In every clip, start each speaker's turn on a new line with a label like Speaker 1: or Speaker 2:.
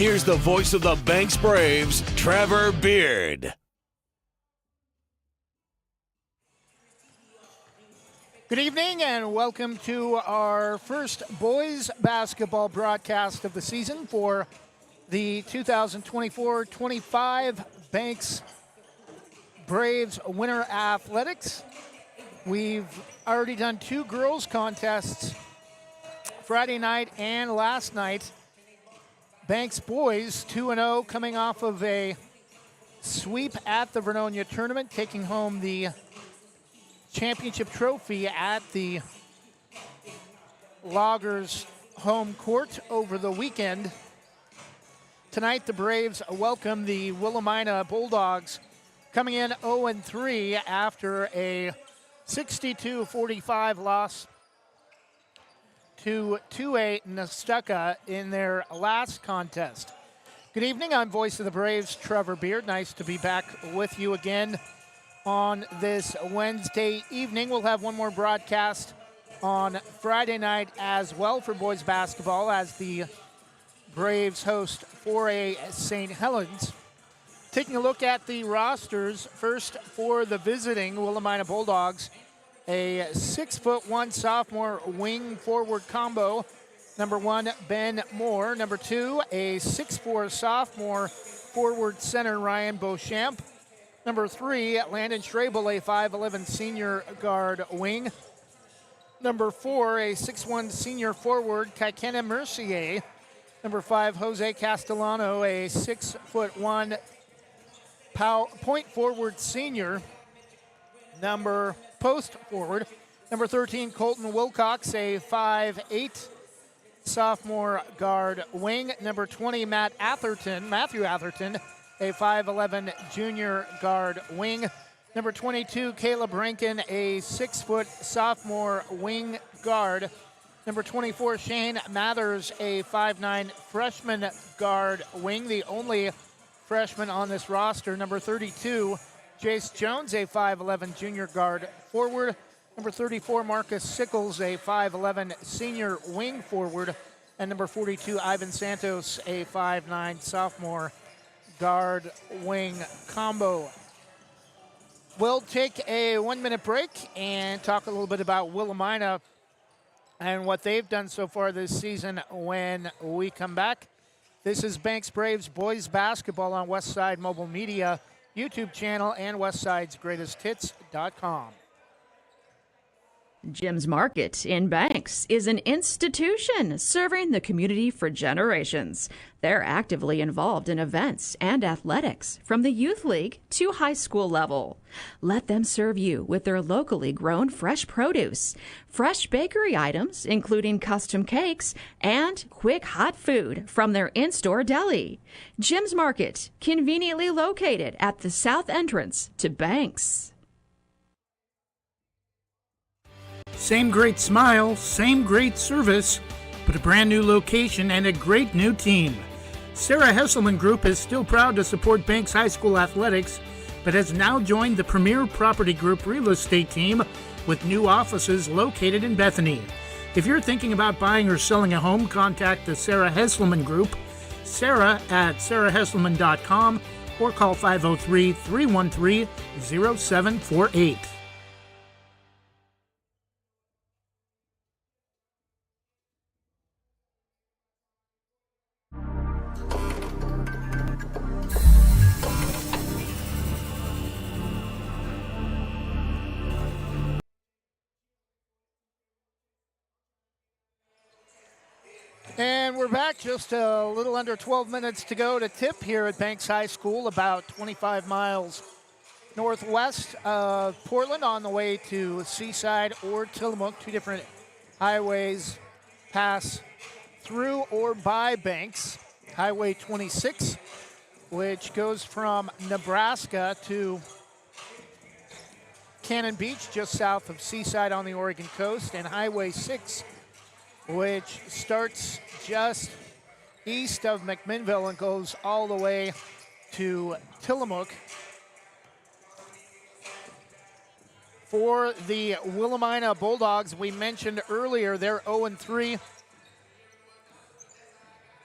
Speaker 1: here's the voice of the Banks Braves, Trevor Beard.
Speaker 2: Good evening and welcome to our first boys basketball broadcast of the season for the 2024-25 Banks Braves Winter Athletics. We've already done two girls contests Friday night and last night. Banks boys 2-0 coming off of a sweep at the Vernonia tournament, taking home the championship trophy at the Loggers home court over the weekend. Tonight, the Braves welcome the Willamina Bulldogs, coming in 0-3 after a 62-45 loss to 2A Nestucca in their last contest. Good evening, I'm voice of the Braves, Trevor Beard. Nice to be back with you again on this Wednesday evening. We'll have one more broadcast on Friday night as well for boys basketball as the Braves host 4A St. Helens. Taking a look at the rosters, first for the visiting Willamina Bulldogs, a 6'1" sophomore wing forward combo. Number 1, Ben Moore. Number 2, a 6'4" sophomore forward center, Ryan Beauchamp. Number 3, Landon Schrabel, a 5'11" senior guard wing. Number 4, a 6'1" senior forward, Kaikena Mercier. Number 5, Jose Castellano, a 6'1" point forward senior. Number post forward. Number 13, Colton Wilcox, a 5'8" sophomore guard wing. Number 20, Matthew Atherton, a 5'11" junior guard wing. Number 22, Caleb Rankin, a 6' sophomore wing guard. Number 24, Shane Mathers, a 5'9" freshman guard wing, the only freshman on this roster. Number 32, Jace Jones, a 5'11" junior guard forward. Number 34, Marcus Sickles, a 5'11" senior wing forward. And number 42, Ivan Santos, a 5'9" sophomore guard wing combo. We'll take a 1-minute break and talk a little bit about Willamina and what they've done so far this season when we come back. This is Banks Braves boys basketball on Westside Mobile Media YouTube channel and westsidesgreatesthits.com.
Speaker 3: Jim's Market in Banks is an institution serving the community for generations. They're actively involved in events and athletics from the youth league to high school level. Let them serve you with their locally grown fresh produce, fresh bakery items, including custom cakes, and quick hot food from their in-store deli. Jim's Market, conveniently located at the south entrance to Banks.
Speaker 2: Same great smile, same great service, but a brand new location and a great new team. Sarah Hesselman Group is still proud to support Banks High School athletics, but has now joined the Premier Property Group real estate team with new offices located in Bethany. If you're thinking about buying or selling a home, contact the Sarah Hesselman Group, Sarah at sarahhesselman.com, or call 503-313-0748. And we're back, just a little under 12 minutes to go to tip here at Banks High School, about 25 miles northwest of Portland on the way to Seaside or Tillamook. Two different highways pass through or by Banks. Highway 26, which goes from Nebraska to Cannon Beach, just south of Seaside on the Oregon coast, and Highway 6, which starts just east of McMinnville and goes all the way to Tillamook. For the Willamina Bulldogs, we mentioned earlier they're 0-3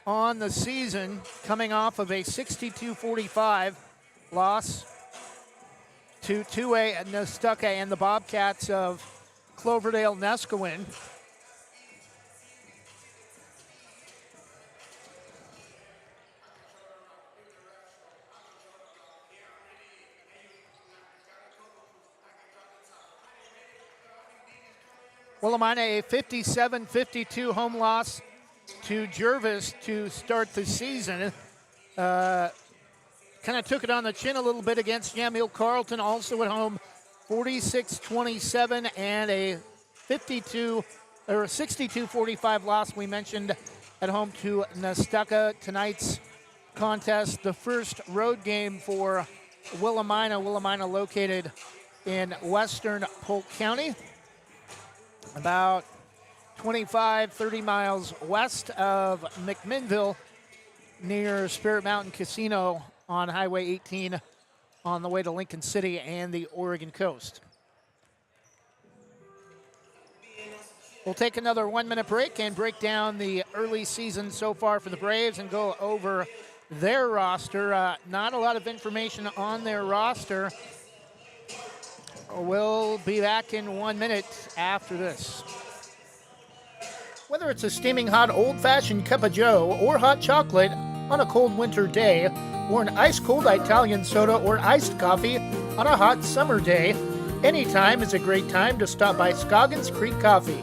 Speaker 2: on the season, coming off of a 62-45 loss to 2A Nestucca and the Bobcats of Cloverdale-Neskowin. Willamina, a 57-52 home loss to Jervis to start the season. Kind of took it on the chin a little bit against Yamhill Carleton, also at home, 46-27, and a 62-45 loss we mentioned at home to Nestucca. Tonight's contest, the first road game for Willamina. Willamina located in western Polk County, about 25-30 miles west of McMinnville, near Spirit Mountain Casino on Highway 18 on the way to Lincoln City and the Oregon coast. We'll take another 1-minute break and break down the early season so far for the Braves and go over their roster. Not a lot of information on their roster. We'll be back in 1 minute after this. Whether it's a steaming hot old-fashioned cup of joe or hot chocolate on a cold winter day, or an ice-cold Italian soda or iced coffee on a hot summer day, anytime is a great time to stop by Scoggins Creek Coffee.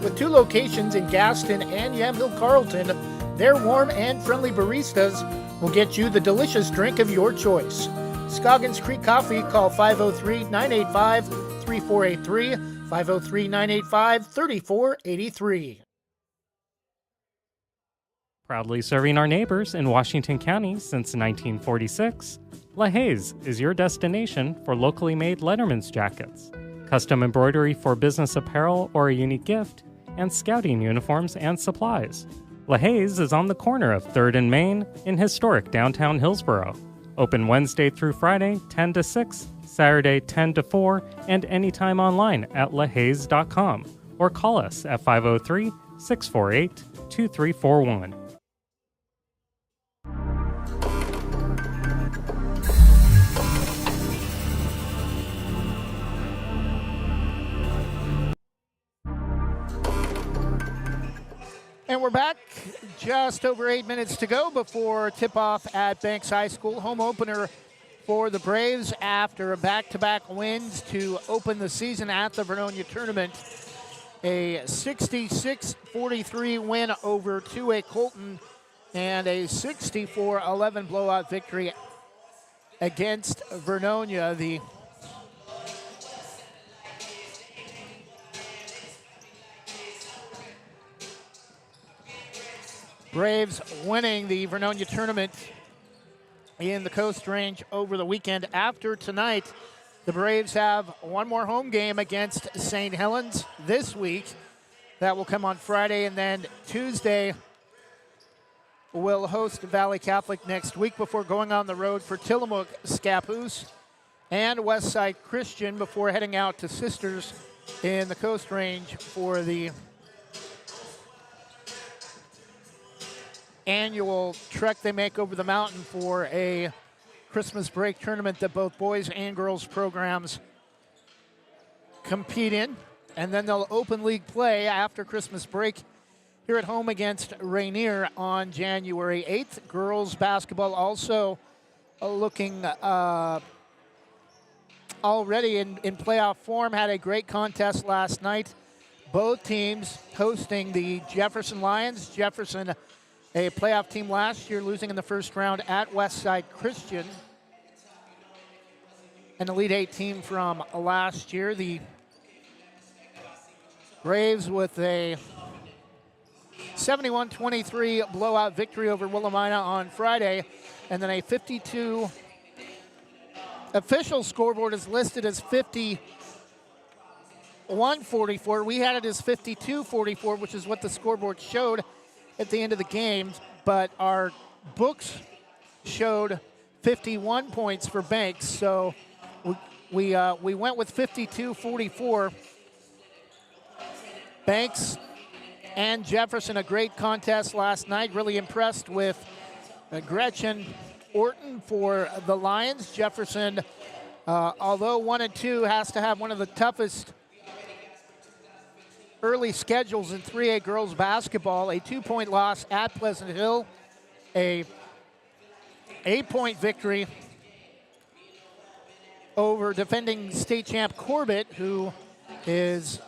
Speaker 2: With 2 locations in Gaston and Yamhill Carleton, their warm and friendly baristas will get you the delicious drink of your choice. Scoggins Creek Coffee, call 503-985-3483, 503-985-3483.
Speaker 4: Proudly serving our neighbors in Washington County since 1946, LaHaye's is your destination for locally made Letterman's jackets, custom embroidery for business apparel or a unique gift, and scouting uniforms and supplies. LaHaye's is on the corner of 3rd and Main in historic downtown Hillsboro. Open Wednesday through Friday, 10 to 6, Saturday, 10 to 4, and anytime online at lahayes.com or call us at 503-648-2341.
Speaker 2: And we're back. Just over 8 minutes to go before tip-off at Banks High School. Home opener for the Braves after back-to-back wins to open the season at the Vernonia Tournament. A 66-43 win over 2A Colton and a 64-11 blowout victory against Vernonia. The Braves winning the Vernonia Tournament in the Coast Range over the weekend. After tonight, the Braves have one more home game against St. Helens this week. That will come on Friday, and then Tuesday we'll host Valley Catholic next week before going on the road for Tillamook, Scappoose, and Westside Christian before heading out to Sisters in the Coast Range for the annual trek they make over the mountain for a Christmas break tournament that both boys and girls programs compete in. And then they'll open league play after Christmas break here at home against Rainier on January 8th. Girls basketball also looking already in playoff form. Had a great contest last night. Both teams hosting the Jefferson Lions. Jefferson, a playoff team last year, losing in the first round at Westside Christian. An Elite Eight team from last year. The Braves with a 71-23 blowout victory over Willamina on Friday. And then a 52, official scoreboard is listed as 51-44. We had it as 52-44, which is what the scoreboard showed at the end of the game, but our books showed 51 points for Banks, so we went with 52-44. Banks and Jefferson. A great contest last night. Really impressed with Gretchen Orton for the Lions. Jefferson, although 1-2, has to have one of the toughest early schedules in 3A girls basketball. A 2-point loss at Pleasant Hill, a 8-point victory over defending state champ Corbett, who is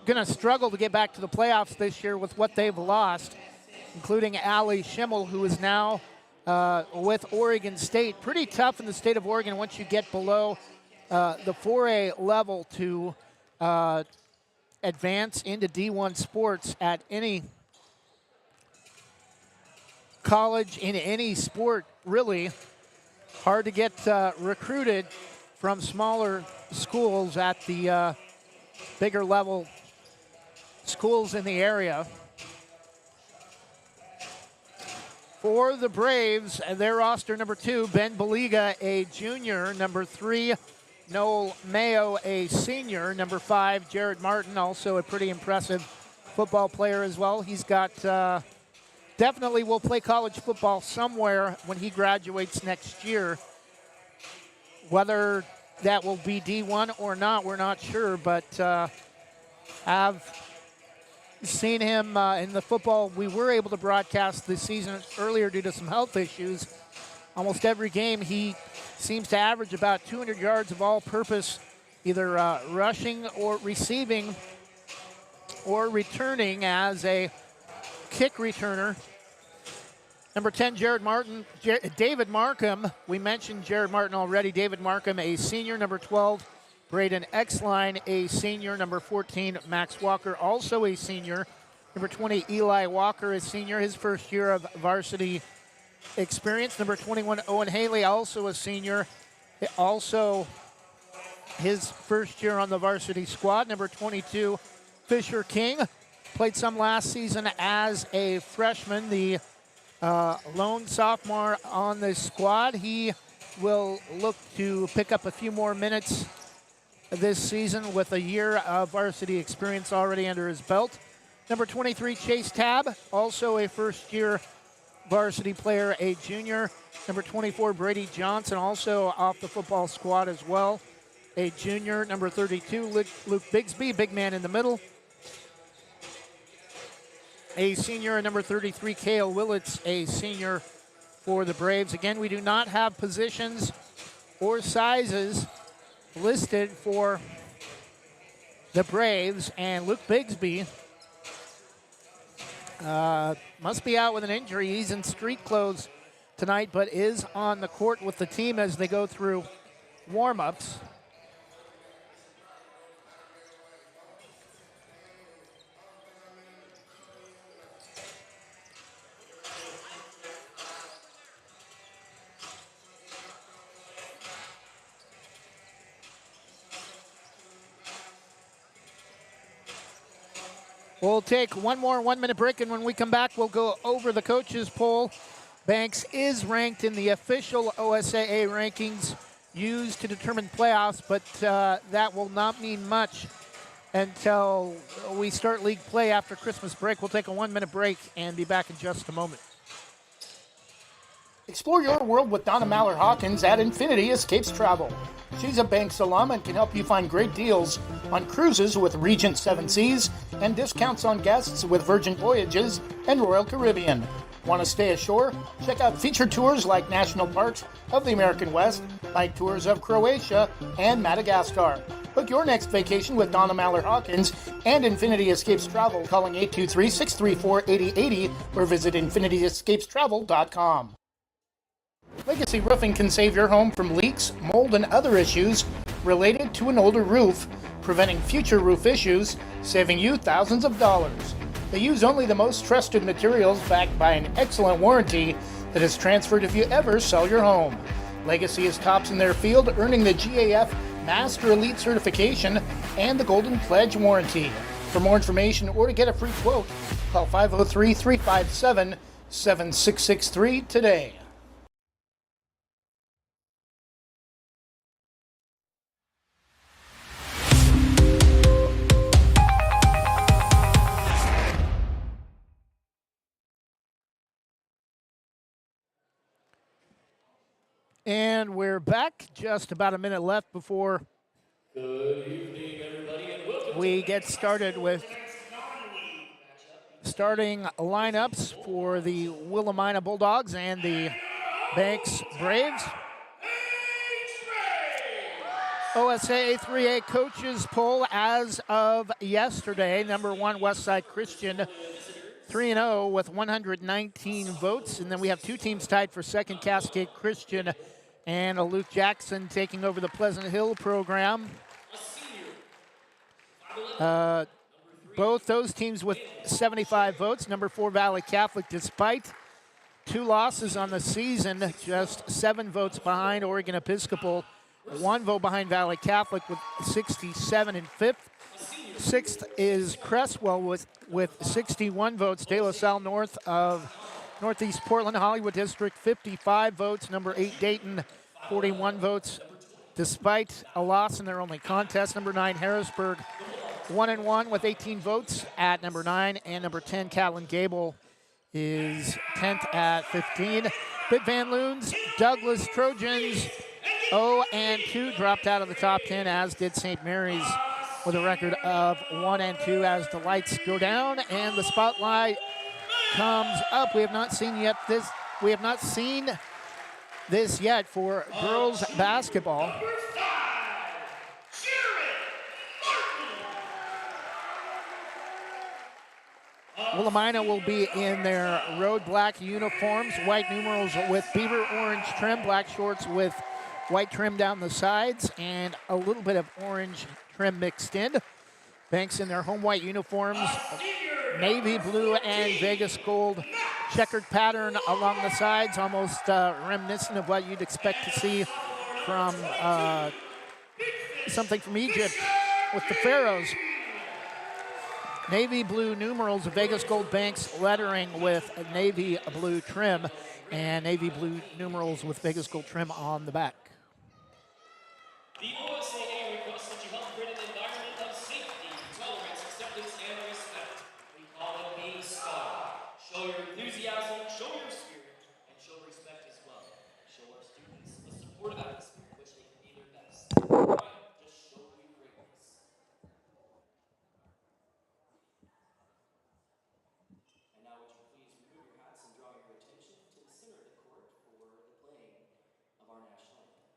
Speaker 2: going to struggle to get back to the playoffs this year with what they've lost, including Allie Schimmel, who is now with Oregon State. Pretty tough in the state of Oregon once you get below the 4A level to advance into D1 sports at any college, in any sport, really. Hard to get recruited from smaller schools at the bigger level schools in the area. For the Braves, their roster number 2, Ben Baliga, a junior. Number 3, Noel Mayo, a senior. Number 5, Jared Martin, also a pretty impressive football player as well. He's got, definitely will play college football somewhere when he graduates next year. Whether that will be D1 or not, we're not sure, but have seen him in the football we were able to broadcast this season earlier due to some health issues. Almost every game he seems to average about 200 yards of all-purpose, either rushing or receiving or returning as a kick returner. Number 10, Jared Martin, David Markham. We mentioned Jared Martin already. David Markham, a senior. Number 12, Braden Exline, a senior. Number 14, Max Walker, also a senior. Number 20, Eli Walker, a senior, his first year of varsity experience. Number 21, Owen Haley, also a senior. Also his first year on the varsity squad. Number 22, Fisher King, played some last season as a freshman, the lone sophomore on the squad. He will look to pick up a few more minutes this season with a year of varsity experience already under his belt. Number 23, Chase Tabb, also a first-year varsity player, a junior. Number 24, Brady Johnson, also off the football squad as well, a junior. Number 32, Luke Bigsby, big man in the middle, a senior. And number 33, Cale Willits, a senior for the Braves. Again, we do not have positions or sizes listed for the Braves, and Luke Bigsby must be out with an injury. He's in street clothes tonight, but is on the court with the team as they go through warm-ups. We'll take one more 1-minute break, and when we come back, we'll go over the coaches poll. Banks is ranked in the official OSAA rankings used to determine playoffs, but that will not mean much until we start league play after Christmas break. We'll take a 1-minute break and be back in just a moment. Explore your world with Donna Mallard-Hawkins at Infinity Escapes Travel. She's a Banks alum and can help you find great deals on cruises with Regent Seven Seas and discounts on guests with Virgin Voyages and Royal Caribbean. Want to stay ashore? Check out featured tours like National Parks of the American West, like tours of Croatia and Madagascar. Book your next vacation with Donna Mallard-Hawkins and Infinity Escapes Travel, calling 823-634-8080 or visit infinityescapestravel.com. Legacy Roofing can save your home from leaks, mold, and other issues related to an older roof, preventing future roof issues, saving you thousands of dollars. They use only the most trusted materials backed by an excellent warranty that is transferred if you ever sell your home. Legacy is tops in their field, earning the GAF Master Elite certification and the Golden Pledge warranty. For more information or to get a free quote, call 503-357-7663 today. And we're back. Just about a minute left before we get started with starting lineups for the Willamina Bulldogs and the Banks Braves. OSAA 3A coaches poll as of yesterday. Number 1, Westside Christian, 3-0 with 119 votes. And then we have two teams tied for second, Cascade Christian and Luke Jackson taking over the Pleasant Hill program. Both those teams with 75 votes. Number 4, Valley Catholic, despite 2 losses on the season, just 7 votes behind Oregon Episcopal, 1 vote behind Valley Catholic with 67 in 5th. 6th is Cresswell with 61 votes. De La Salle north of Northeast Portland, Hollywood District, 55 votes. Number 8, Dayton, 41 votes, despite a loss in their only contest. Number 9, Harrisburg, 1-1 with 18 votes at number 9. And number 10, Catlin Gable, is 10th at 15. Bit Van Loons, Douglas Trojans, 0-2, dropped out of the top 10, as did St. Mary's with a record of 1-2 as the lights go down and the spotlight comes up. We have not seen this yet for girls basketball. Willamina will be in their road black uniforms, white numerals with beaver orange trim, black shorts with white trim down the sides, and a little bit of orange trim mixed in. Banks in their home white uniforms, navy blue and Vegas gold checkered pattern along the sides, almost reminiscent of what you'd expect to see from something from Egypt with the pharaohs. Navy blue numerals, Vegas gold Banks lettering with a navy blue trim, and navy blue numerals with Vegas gold trim on the back.
Speaker 5: The OSAA requests that you help create an environment of safety, tolerance, acceptance, and respect. We call it being STAR. Show your enthusiasm, show your spirit, and show respect as well. Show our students a supportive atmosphere in which they can be their best. Right, just show your greatness. And now would you please remove your hats and draw your attention to the center of the court for the playing of our national anthem.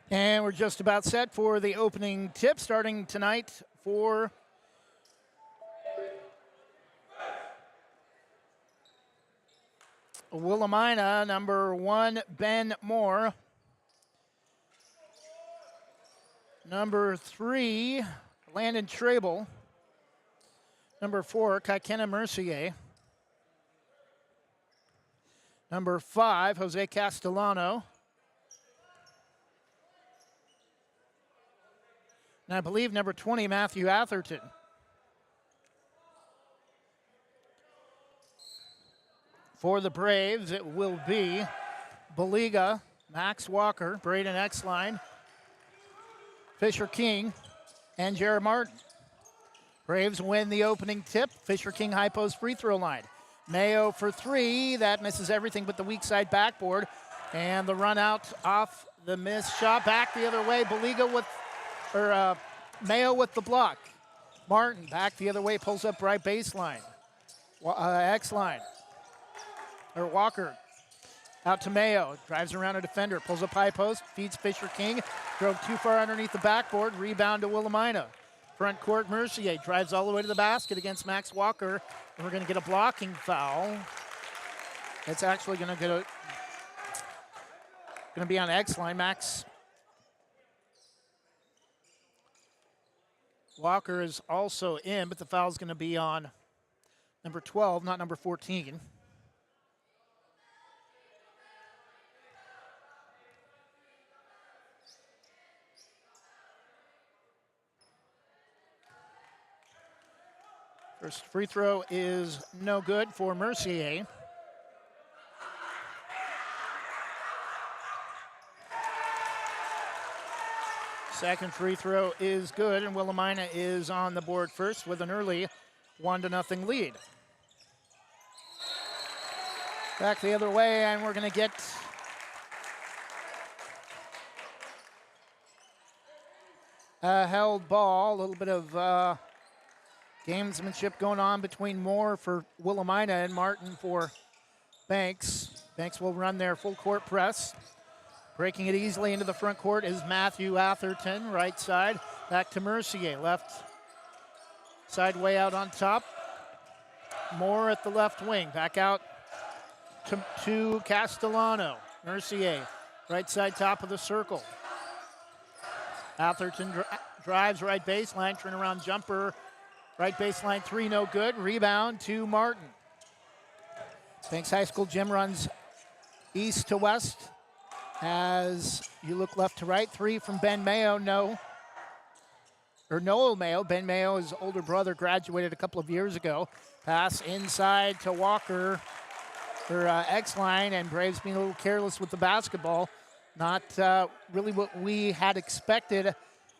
Speaker 2: And we're just about set for the opening tip, starting tonight for Willamina. Number 1, Ben Moore. Number 3, Landon Trable. Number 4, Kaikena Mercier. Number 5, Jose Castellano. And I believe number 20, Matthew Atherton. For the Braves, it will be Baliga, Max Walker, Braden Exline, Fisher King, and Jared Martin. Braves win the opening tip. Fisher King high post free throw line. Mayo for three. That misses everything but the weak side backboard. And the run out off the missed shot. Back the other way. Mayo with the block. Martin back the other way. Pulls up right baseline. X-line. Walker out to Mayo. Drives around a defender. Pulls up high post. Feeds Fisher King. Drove too far underneath the backboard. Rebound to Willamina. Front court, Mercier drives all the way to the basket against Max Walker. And we're going to get a blocking foul. It's actually going to be on X-line. Max Walker is also in, but the foul is going to be on number 12, not number 14. First free throw is no good for Mercier. Second free throw is good, and Willamina is on the board first with an early 1-0 lead. Back the other way, and we're going to get a held ball. A little bit of gamesmanship going on between Moore for Willamina and Martin for Banks. Banks will run their full court press. Breaking it easily into the front court is Matthew Atherton, right side. Back to Mercier, left side way out on top. Moore at the left wing. Back out to Castellano. Mercier, right side top of the circle. Atherton drives right baseline, turnaround jumper. Right baseline three, no good. Rebound to Martin. Banks High School gym runs east to west. As you look left to right, three from Ben Mayo, Noel Mayo. Ben Mayo, his older brother, graduated a couple of years ago. Pass inside to Walker for X-line, and Braves being a little careless with the basketball. Not really what we had expected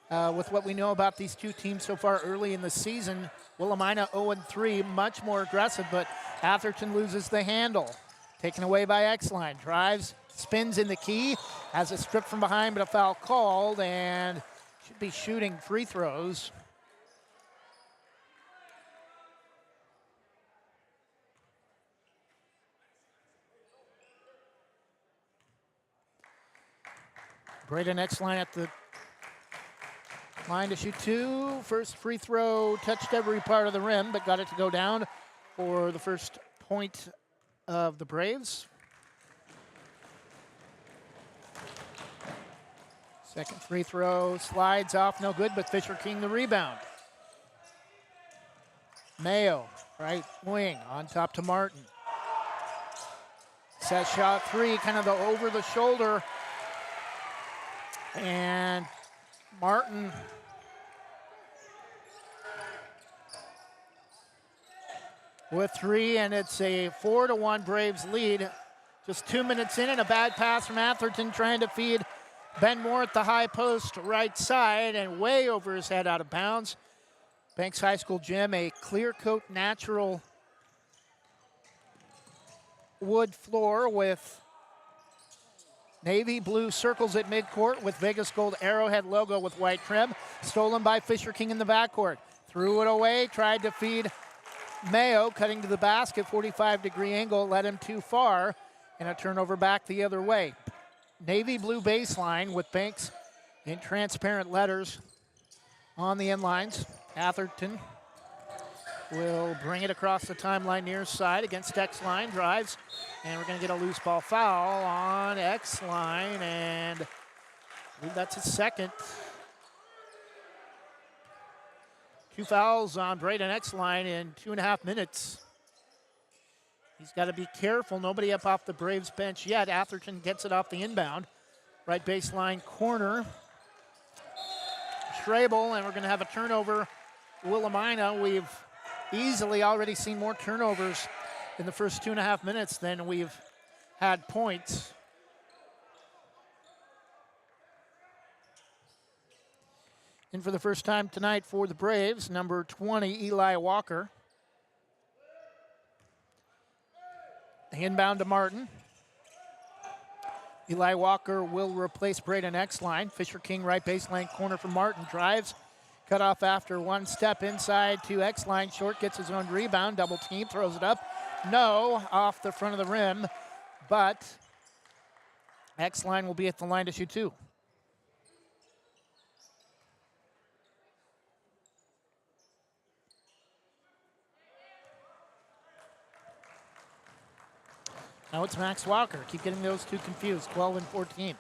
Speaker 2: with what we know about these two teams so far early in the season. Willamina 0-3, much more aggressive, but Atherton loses the handle. Taken away by X-line, drives, spins in the key, has a strip from behind, but a foul called, and should be shooting free throws. Braden X-line at the line to shoot two. First free throw touched every part of the rim, but got it to go down for the first point of the Braves. Second free throw slides off, no good, but Fisher King the rebound. Mayo, right wing, on top to Martin. Set shot three, kind of the over the shoulder. And Martin with three, and it's a 4-1 Braves lead. Just 2 minutes in, and a bad pass from Atherton trying to feed Ben Moore at the high post right side, and way over his head out of bounds. Banks High School gym, a clear coat natural wood floor with navy blue circles at midcourt with Vegas Gold Arrowhead logo with white trim. Stolen by Fisher King in the backcourt. Threw it away, tried to feed Mayo, cutting to the basket, 45-degree angle, led him too far, and a turnover back the other way. Navy blue baseline with Banks in transparent letters on the end lines. Atherton will bring it across the timeline near side against X-line, drives, and we're going to get a loose ball foul on X-line, and I believe that's his second. 2 fouls on Braden X-line in 2.5 minutes. He's got to be careful. Nobody up off the Braves bench yet. Atherton gets it off the inbound. Right baseline corner. Schrabel, and we're going to have a turnover. Willamina, we've easily already seen more turnovers in the first 2.5 minutes than we've had points. In for the first time tonight for the Braves, number 20, Eli Walker. Inbound to Martin. Eli Walker will replace Braden Exline. Fisher King right baseline corner for Martin. Drives. Cut off after one step inside to Exline. Short gets his own rebound. Double team. Throws it up. No. Off the front of the rim. But Exline will be at the line to shoot two. Now it's Max Walker. Keep getting those two confused. 12 and 14.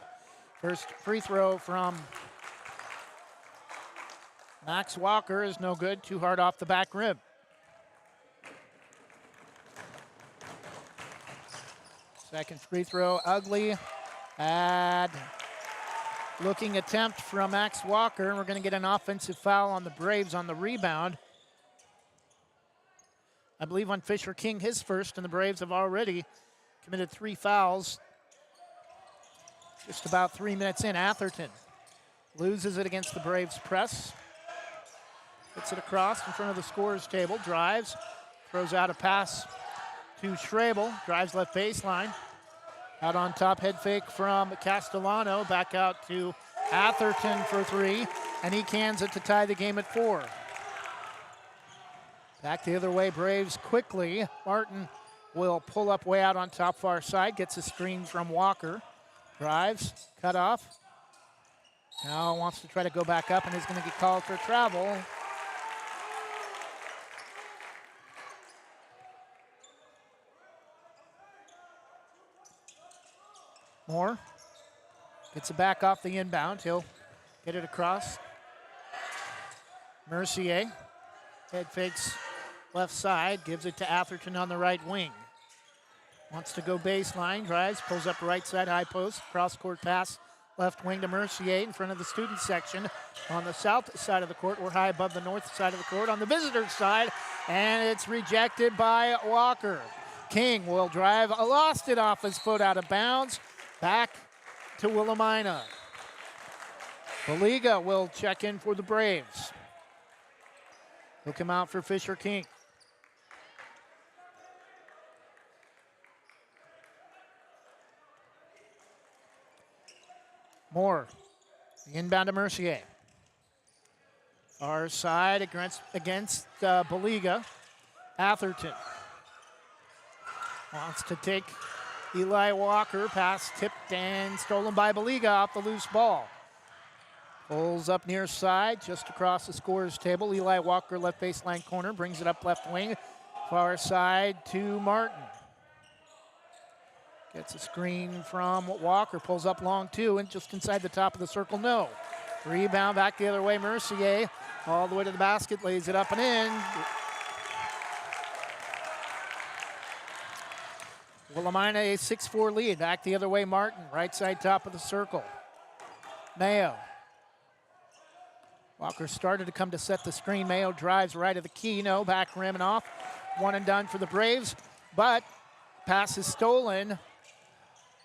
Speaker 2: First free throw from Max Walker is no good. Too hard off the back rim. Second free throw, ugly. Bad looking attempt from Max Walker. We're going to get an offensive foul on the Braves on the rebound. I believe on Fisher King, his first, and the Braves have already committed 3 fouls. Just about 3 minutes in. Atherton loses it against the Braves press. Gets it across in front of the scorer's table. Drives. Throws out a pass to Schrabel. Drives left baseline. Out on top, head fake from Castellano. Back out to Atherton for 3. And he cans it to tie the game at 4. Back the other way, Braves quickly. Martin will pull up way out on top far side. Gets a screen from Walker. Drives, cut off. Now wants to try to go back up and is going to get called for travel. Moore gets it back off the inbound. He'll get it across. Mercier, head fakes left side, gives it to Atherton on the right wing. Wants to go baseline, drives, pulls up right side, high post, cross-court pass, left wing to Mercier in front of the student section. On the south side of the court, we're high above the north side of the court. On the visitor's side, and it's rejected by Walker. King will drive, lost it off his foot out of bounds. Back to Willamina. Baliga will check in for the Braves. He'll come out for Fisher King. Moore, the inbound to Mercier. Far side against Baliga. Atherton wants to take Eli Walker. Pass tipped and stolen by Baliga off the loose ball. Pulls up near side, just across the scorer's table. Eli Walker, left baseline corner, brings it up left wing. Far side to Martin. Gets a screen from Walker, pulls up long two, and just inside the top of the circle, no. Rebound back the other way, Mercier, all the way to the basket, lays it up and in. Willamina a 6-4 lead. Back the other way, Martin, right side top of the circle. Mayo. Walker started to come to set the screen. Mayo drives right of the key, no, back rim and off. One and done for the Braves, but pass is stolen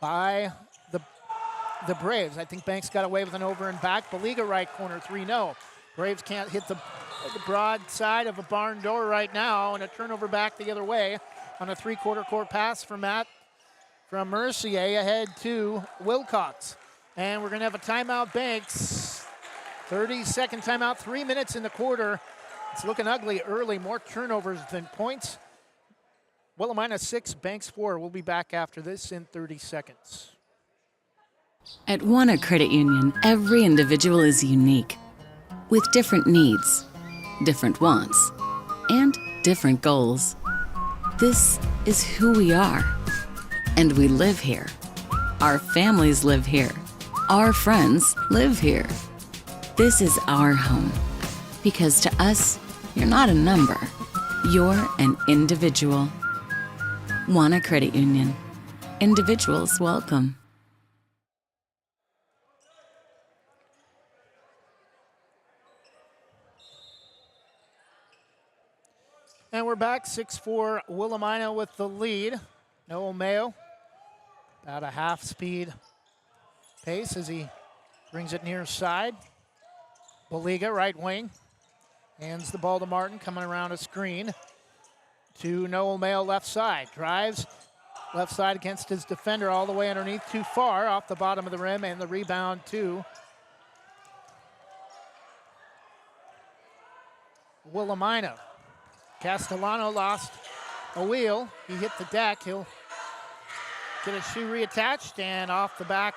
Speaker 2: by the Braves. I think Banks got away with an over and back. Baliga right corner, 3, no. Braves can't hit the broad side of a barn door right now, and a turnover back the other way on a 3/4 court pass from Mercier ahead to Wilcox. And we're going to have a timeout, Banks. 30-second timeout, 3 minutes in the quarter. It's looking ugly early, more turnovers than points. Willamina 6, Banks 4. We'll be back after this in 30 seconds.
Speaker 6: At OSAA Credit Union, every individual is unique, with different needs, different wants, and different goals. This is who we are, and we live here. Our families live here. Our friends live here. This is our home, because to us, you're not a number. You're an individual. OSAA Credit Union. Individuals welcome.
Speaker 2: And we're back, 6-4 Willamina with the lead. Noah Mayo, about a half-speed pace as he brings it near side. Baliga, right wing. Hands the ball to Martin, coming around a screen. To Noel Mayo, left side. Drives left side against his defender all the way underneath. Too far off the bottom of the rim, and the rebound to Willamina. Castellano lost a wheel. He hit the deck. He'll get his shoe reattached, and off the back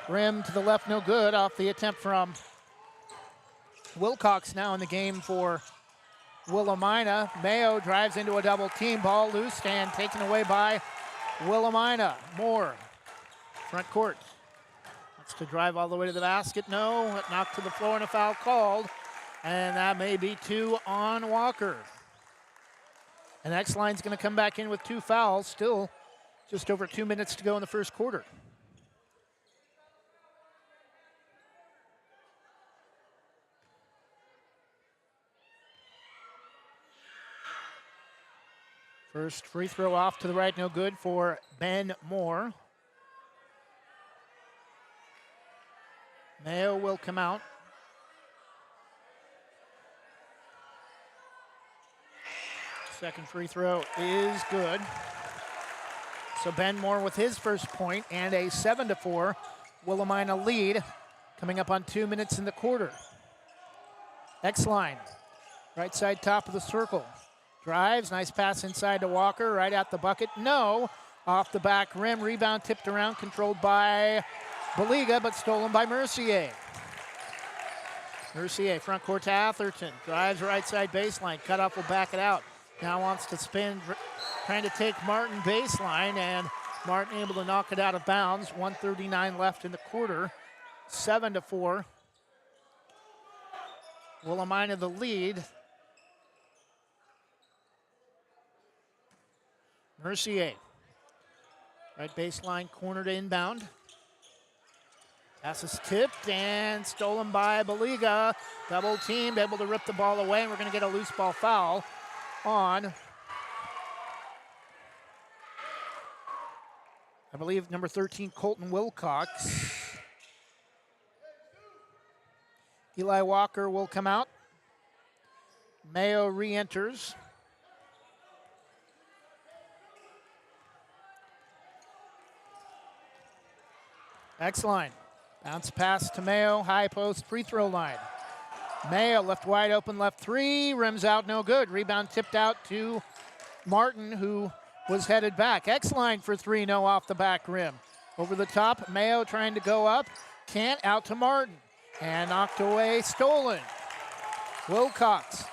Speaker 2: rim to the left, no good. Off the attempt from Wilcox now in the game for Willamina. Mayo drives into a double team. Ball loose and taken away by Willamina. Moore, front court. Wants to drive all the way to the basket. No, it knocked to the floor and a foul called. And that may be 2 on Walker. And X-Line's going to come back in with 2 fouls. Still just over 2 minutes to go in the first quarter. First free throw off to the right, no good for Ben Moore. Mayo will come out. Second free throw is good. So Ben Moore with his first point and a 7-4 Willamina lead coming up on 2 minutes in the quarter. X-Line, right side top of the circle. Drives, nice pass inside to Walker, right at the bucket. No, off the back rim, rebound tipped around, controlled by Baliga, but stolen by Mercier. Mercier, front court to Atherton. Drives right side baseline, cutoff will back it out. Now wants to spin, trying to take Martin baseline, and Martin able to knock it out of bounds. 1:39 left in the quarter, 7-4. Willamina the lead. Mercier, right baseline, corner to inbound. Pass is tipped and stolen by Baliga. Double teamed, able to rip the ball away, and we're going to get a loose ball foul on, I believe, number 13, Colton Wilcox. Eli Walker will come out. Mayo re-enters. X-Line. Bounce pass to Mayo, high post, free throw line. Mayo left wide open, left 3, rims out, no good. Rebound tipped out to Martin, who was headed back. X-Line for 3, no off the back rim. Over the top, Mayo trying to go up, can't, out to Martin. And knocked away, stolen. Wilcox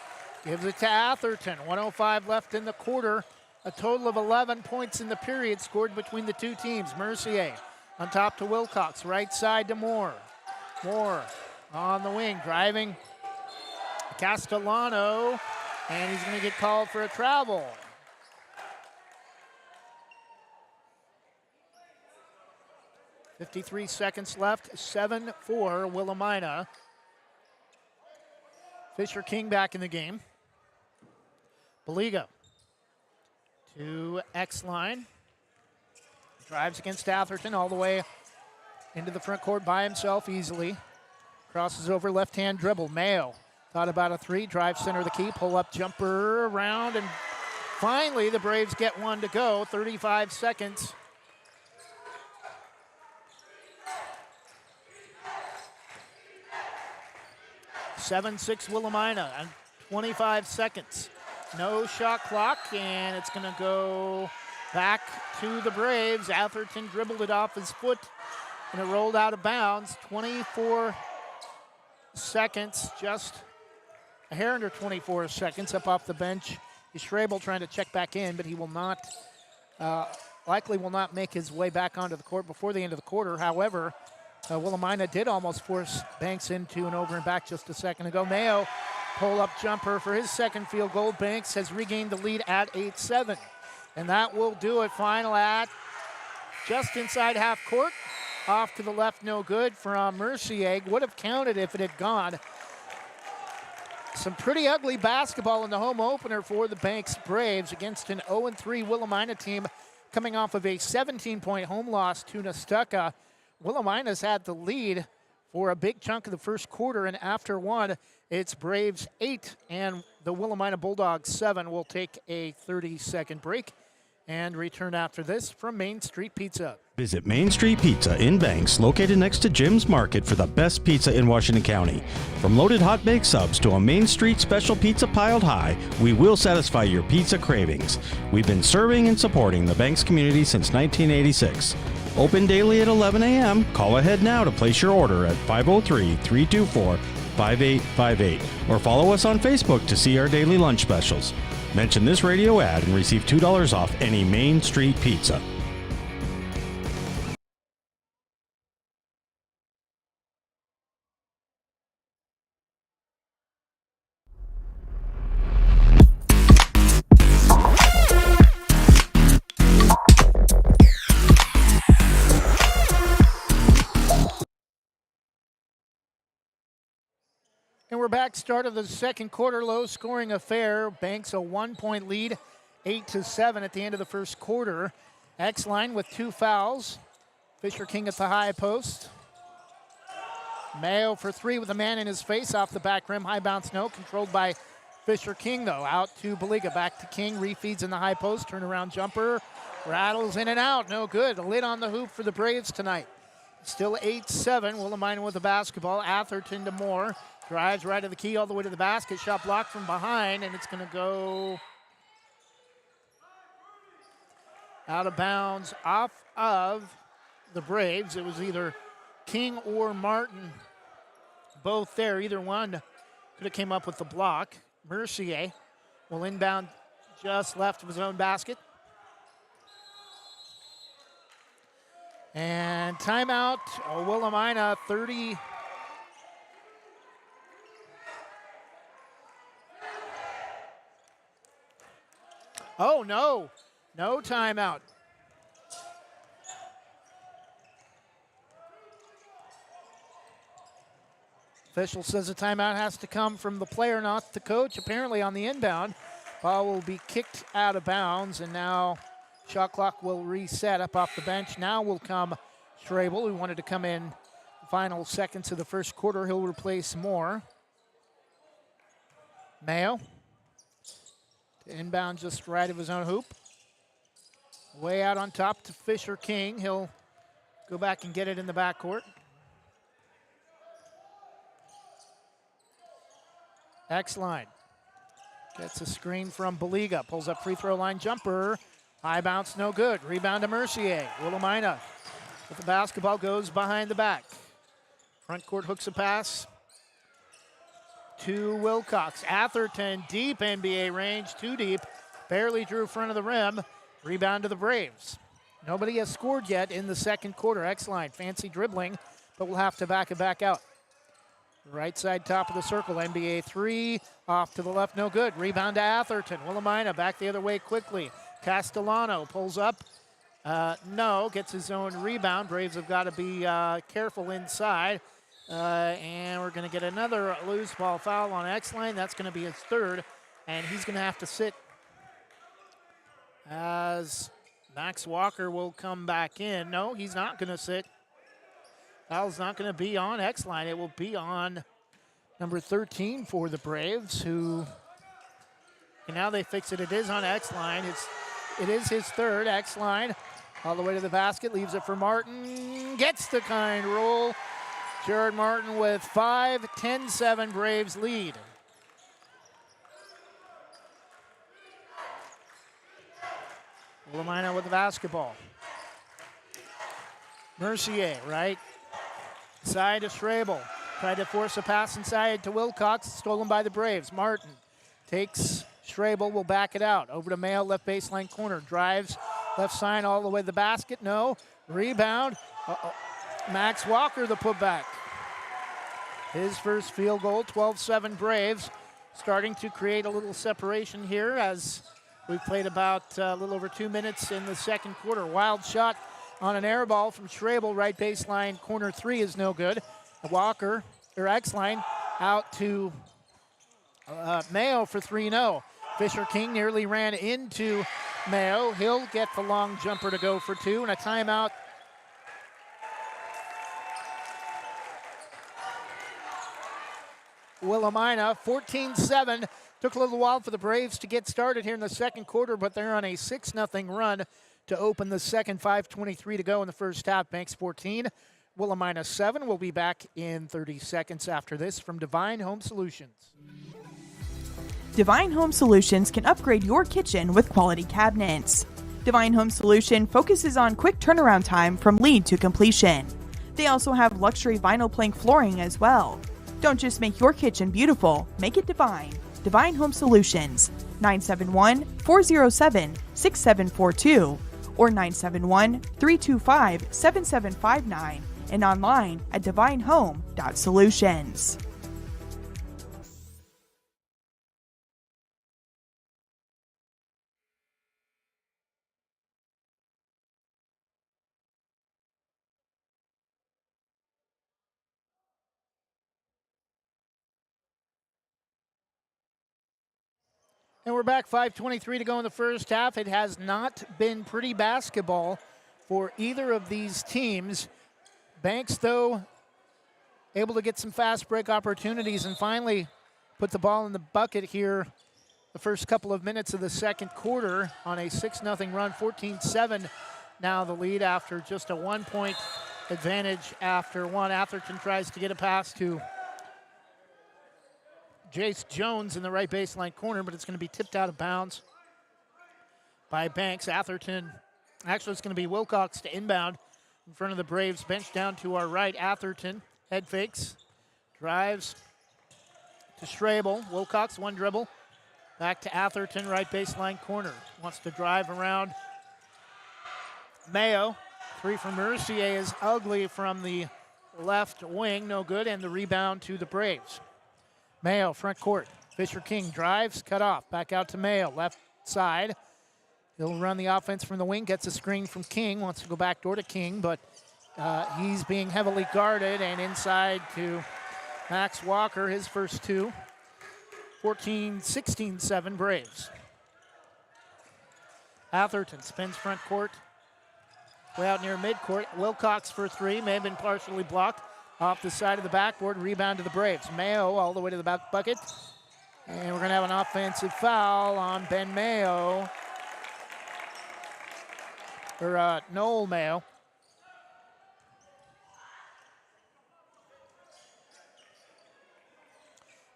Speaker 2: gives it to Atherton. 1:05 left in the quarter. A total of 11 points in the period scored between the two teams. Mercier on top to Wilcox, right side to Moore. Moore on the wing, driving Castellano, and he's going to get called for a travel. .53 seconds left, 7-4 Willamina. Fisher King back in the game. Baliga to X-Line. Drives against Atherton all the way into the front court by himself easily. Crosses over, left-hand dribble. Mayo thought about a 3, drive center of the key, pull-up jumper around, and finally the Braves get one to go. 35 seconds. .76 Willamina and 25 seconds. No shot clock, and it's going to go back to the Braves. Atherton dribbled it off his foot, and it rolled out of bounds. 24 seconds, just a hair under 24 seconds up off the bench. Schrebel trying to check back in, but he will not, likely will not make his way back onto the court before the end of the quarter. However, Willamina did almost force Banks into an over and back just a second ago. Mayo pull-up jumper for his second field goal. Banks has regained the lead at 8-7. And that will do it. Final at just inside half court. Off to the left, no good from Mercier. Would have counted if it had gone. Some pretty ugly basketball in the home opener for the Banks Braves against an 0-3 Willamina team coming off of a 17-point home loss to Nestucca. Willamina's had the lead for a big chunk of the first quarter, and after one, it's Braves 8 and the Willamina Bulldogs 7. We'll take a 30-second break and return after this from Main Street Pizza.
Speaker 7: Visit Main Street Pizza in Banks, located next to Jim's Market, for the best pizza in Washington County. From loaded hot baked subs to a Main Street special pizza piled high, we will satisfy your pizza cravings. We've been serving and supporting the Banks community since 1986. Open daily at 11 a.m. Call ahead now to place your order at 503-324-5858 or follow us on Facebook to see our daily lunch specials. Mention this radio ad and receive $2 off any Main Street pizza.
Speaker 2: And we're back, start of the second quarter, low-scoring affair. Banks a 1-point lead, 8-7 at the end of the first quarter. X-line with 2 fouls. Fisher King at the high post. Mayo for 3 with a man in his face off the back rim. High bounce, no. Controlled by Fisher King, though. Out to Baliga. Back to King. Refeeds in the high post. Turnaround jumper. Rattles in and out. No good. A lid on the hoop for the Braves tonight. Still 8-7. Willamina with the basketball. Atherton to Moore. Drives right to the key all the way to the basket. Shot blocked from behind, and it's going to go out of bounds off of the Braves. It was either King or Martin, both there. Either one could have came up with the block. Mercier will inbound just left of his own basket. And timeout, Willamina 30. Oh, no. No timeout. Official says the timeout has to come from the player, not the coach. Apparently on the inbound, ball will be kicked out of bounds, and now shot clock will reset up off the bench. Now will come Strabel, who wanted to come in the final seconds of the first quarter. He'll replace Moore. Mayo. Inbound just right of his own hoop. Way out on top to Fisher King. He'll go back and get it in the backcourt. X-line. Gets a screen from Baliga. Pulls up free throw line jumper. High bounce, no good. Rebound to Mercier. Willamina with the basketball goes behind the back. Front court hooks a pass to Wilcox. Atherton, deep NBA range, too deep. Barely drew front of the rim. Rebound to the Braves. Nobody has scored yet in the second quarter. X-line, fancy dribbling, but we'll have to back it back out. Right side top of the circle, NBA 3. Off to the left, no good. Rebound to Atherton. Willamina back the other way quickly. Castellano pulls up. No, gets his own rebound. Braves have got to be careful inside. And we're going to get another loose ball foul on X-line. That's going to be his third, and he's going to have to sit as Max Walker will come back in. No, he's not going to sit. Foul's not going to be on X-line. It will be on number 13 for the Braves, who, and now they fix it. It is on X-line. It is his third. X-line all the way to the basket, leaves it for Martin, gets the kind roll. Jared Martin with 5, 10-7 Braves lead. Willamina with the basketball. Mercier, right side to Strabel. Tried to force a pass inside to Wilcox, stolen by the Braves. Martin takes Strabel, will back it out. Over to Mayo, left baseline corner. Drives, left side all the way to the basket. No. Rebound. Max Walker, the putback. His first field goal, 12-7 Braves. Starting to create a little separation here as we've played about a little over 2 minutes in the second quarter. Wild shot on an air ball from Strabel, right baseline, corner 3 is no good. Walker, or X-line, out to Mayo for 3-0. Fisher King nearly ran into Mayo. He'll get the long jumper to go for 2, and a timeout Willamina. 14-7. Took a little while for the Braves to get started here in the second quarter, but they're on a 6-0 run to open the second. 5:23 to go in the first half. Banks 14, Willamina 7. We'll be back in 30 seconds after this from Divine Home Solutions.
Speaker 8: Divine Home Solutions can upgrade your kitchen with quality cabinets. Divine Home Solution focuses on quick turnaround time from lead to completion. They also have luxury vinyl plank flooring as well. Don't just make your kitchen beautiful, make it divine. Divine Home Solutions, 971-407-6742 or 971-325-7759 and online at divinehome.solutions.
Speaker 2: And we're back, 5:23 to go in the first half. It has not been pretty basketball for either of these teams. Banks, though, able to get some fast break opportunities and finally put the ball in the bucket here the first couple of minutes of the second quarter on a 6-0 run. 14-7 now the lead after just a 1-point advantage after one. Atherton tries to get a pass to Jace Jones in the right baseline corner, but it's going to be tipped out of bounds by Banks. Atherton, actually it's going to be Wilcox to inbound in front of the Braves bench down to our right. Atherton head fakes, drives to Strabel. Wilcox, one dribble, back to Atherton, right baseline corner. Wants to drive around Mayo. Three from Mercier is ugly from the left wing, no good, and the rebound to the Braves. Mayo, front court. Fisher King drives, cut off. Back out to Mayo, left side. He'll run the offense from the wing, gets a screen from King, wants to go back door to King, but he's being heavily guarded, and inside to Max Walker, his first two. 14-16-7 Braves. Atherton spins front court, way out near midcourt. Wilcox for three, may have been partially blocked. Off the side of the backboard, rebound to the Braves. Mayo all the way to the back bucket. And we're going to have an offensive foul on Ben Mayo. Or Noel Mayo.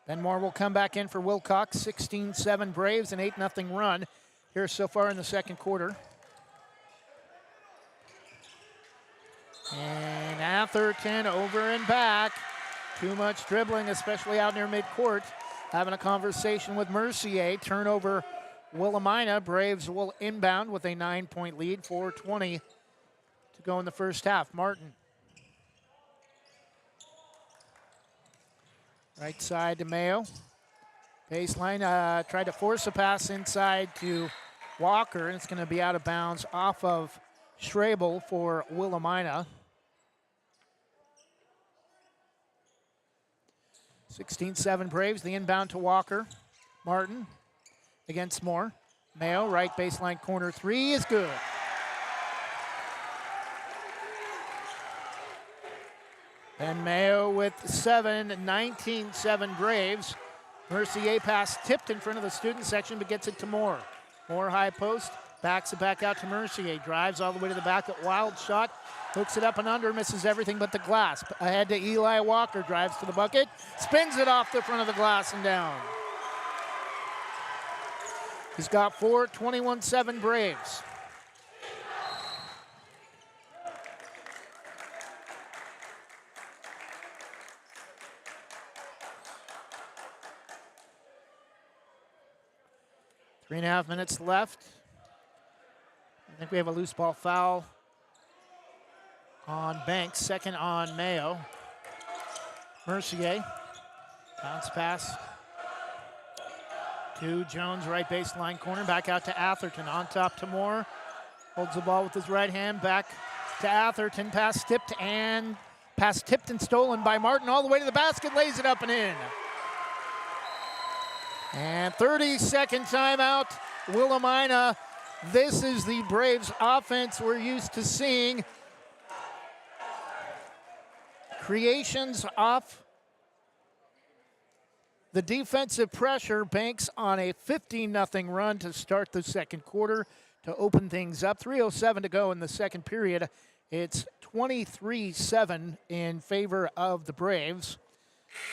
Speaker 2: Ben Moore will come back in for Wilcox. 16-7 Braves, an 8-0 run here so far in the second quarter. And Atherton over and back. Too much dribbling, especially out near midcourt. Having a conversation with Mercier. Turnover Willamina. Braves will inbound with a 9-point lead. 4:20 to go in the first half. Martin. Right side to Mayo. Baseline. Tried to force a pass inside to Walker. And it's going to be out of bounds off of Strabel for Willamina. 16-7 Braves, the inbound to Walker. Martin against Moore. Mayo, right baseline corner three is good. And Mayo with 7, 19-7 Braves. Mercier pass tipped in front of the student section, but gets it to Moore. Moore high post, backs it back out to Mercier. Drives all the way to the back at wild shot. Hooks it up and under, misses everything but the glass. Ahead to Eli Walker, drives to the bucket, spins it off the front of the glass and down. He's got 4, 21-7 Braves. Three and a half minutes left. I think we have a loose ball foul on Banks, second on Mayo. Mercier, bounce pass to Jones, right baseline corner, back out to Atherton, on top to Moore. Holds the ball with his right hand, back to Atherton, pass tipped and stolen by Martin, all the way to the basket, lays it up and in. And 30-second timeout, Willamina. This is the Braves offense we're used to seeing. Creations off The defensive pressure banks on a 15-0 run to start the second quarter to open things up. 3:07 to go in the second period. It's 23-7 in favor of the Braves.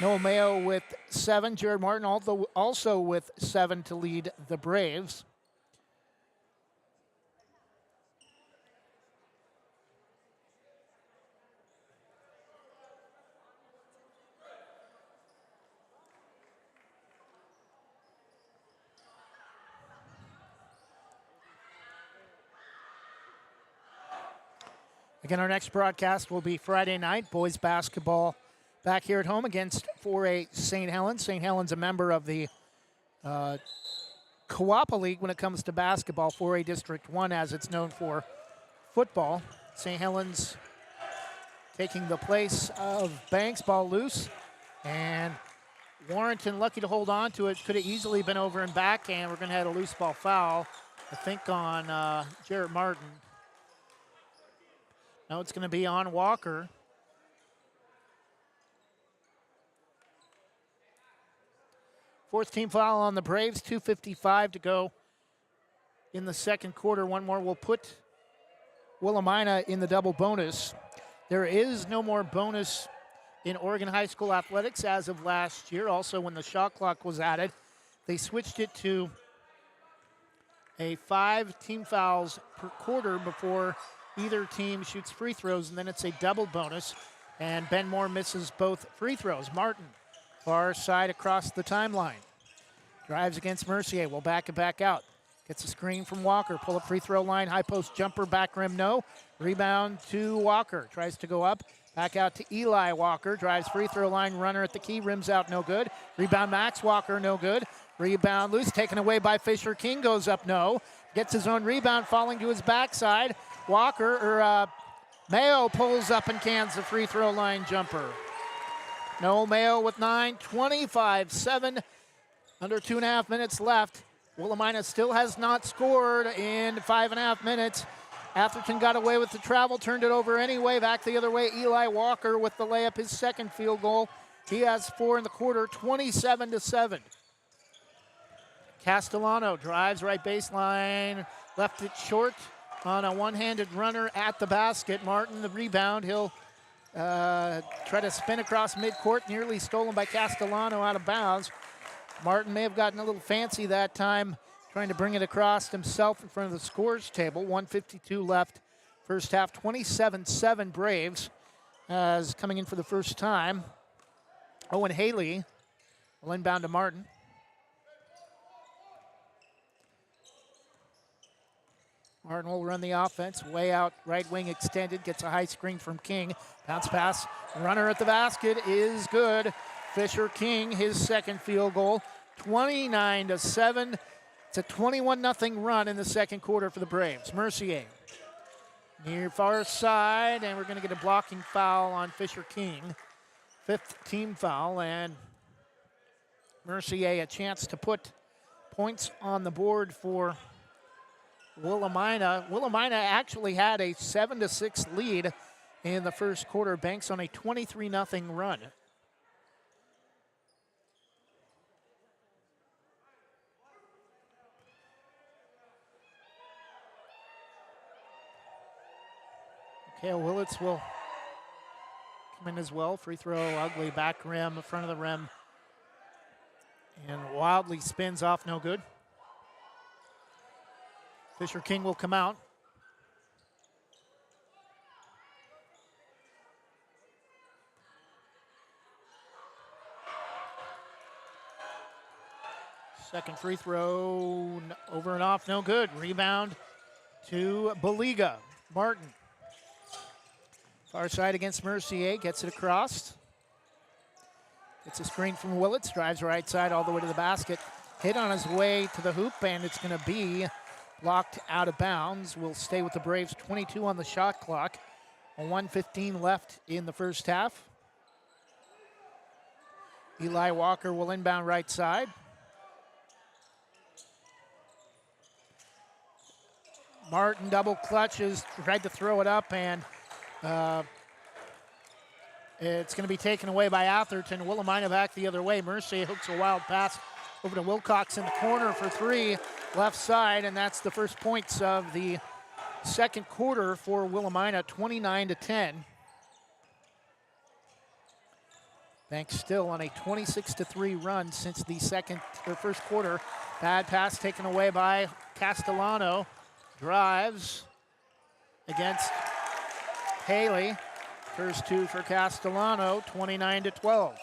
Speaker 2: Noah Mayo with 7. Jared Martin also with 7 to lead the Braves. Again, our next broadcast will be Friday night, boys basketball back here at home against 4A St. Helens. St. Helens a member of the Coapa League when it comes to basketball, 4A District 1 as it's known for football. St. Helens taking the place of Banks, ball loose, and Warrenton lucky to hold on to it. Could have easily been over and back, and we're going to have a loose ball foul, I think, on Jared Martin. No, it's going to be on Walker. Fourth team foul on the Braves, 2:55 to go in the second quarter. One more will put Willamina in the double bonus. There is no more bonus in Oregon High School athletics as of last year. Also, when the shot clock was added, they switched it to a 5 team fouls per quarter before either team shoots free throws, and then it's a double bonus, and Ben Moore misses both free throws. Martin, far side across the timeline. Drives against Mercier, will back it back out. Gets a screen from Walker, pull up free throw line, high post jumper, back rim, no. Rebound to Walker, tries to go up, back out to Eli Walker, drives free throw line, runner at the key, rims out, no good. Rebound Max Walker, no good. Rebound loose, taken away by Fisher King, goes up, no. Gets his own rebound, falling to his backside. Mayo pulls up and cans the free throw line jumper. No, Mayo with 9, 25-7, under 2.5 minutes left. Willamina still has not scored in 5.5 minutes. Atherton got away with the travel, turned it over anyway. Back the other way, Eli Walker with the layup, his second field goal. He has 4 in the quarter, 27-7. Castellano drives right baseline, left it short on a one-handed runner at the basket. Martin, the rebound. He'll try to spin across midcourt, nearly stolen by Castellano out of bounds. Martin may have gotten a little fancy that time, trying to bring it across himself in front of the scores table. 1:52 left, first half, 27-7 Braves. As coming in for the first time, Owen Haley will inbound to Martin. Martin will run the offense, way out, right wing extended, gets a high screen from King. Bounce pass, runner at the basket is good. Fisher King, his second field goal, 29-7. It's a 21-0 run in the second quarter for the Braves. Mercier near far side, and we're going to get a blocking foul on Fisher King. 5th team foul, and Mercier a chance to put points on the board for Willamina. Willamina actually had a 7-6 lead in the first quarter. Banks on a 23-0 run. Kale Willits will come in as well. Free throw, ugly back rim, front of the rim, and wildly spins off, no good. Fisher King will come out. Second free throw, over and off, no good. Rebound to Baliga. Martin. Far side against Mercier, gets it across. Gets a screen from Willits, drives right side all the way to the basket. Hit on his way to the hoop, and it's going to be blocked out of bounds. Will stay with the Braves. 22 on the shot clock. 1:15 left in the first half. Eli Walker will inbound right side. Martin double clutches, tried to throw it up, and It's going to be taken away by Atherton. Willamina back the other way. Mercier hooks a wild pass over to Wilcox in the corner for three, left side, and that's the first points of the second quarter for Willamina, 29-10. Banks still on a 26-3 run since the first quarter. Bad pass taken away by Castellano. Drives against Haley. First two for Castellano, 29-12.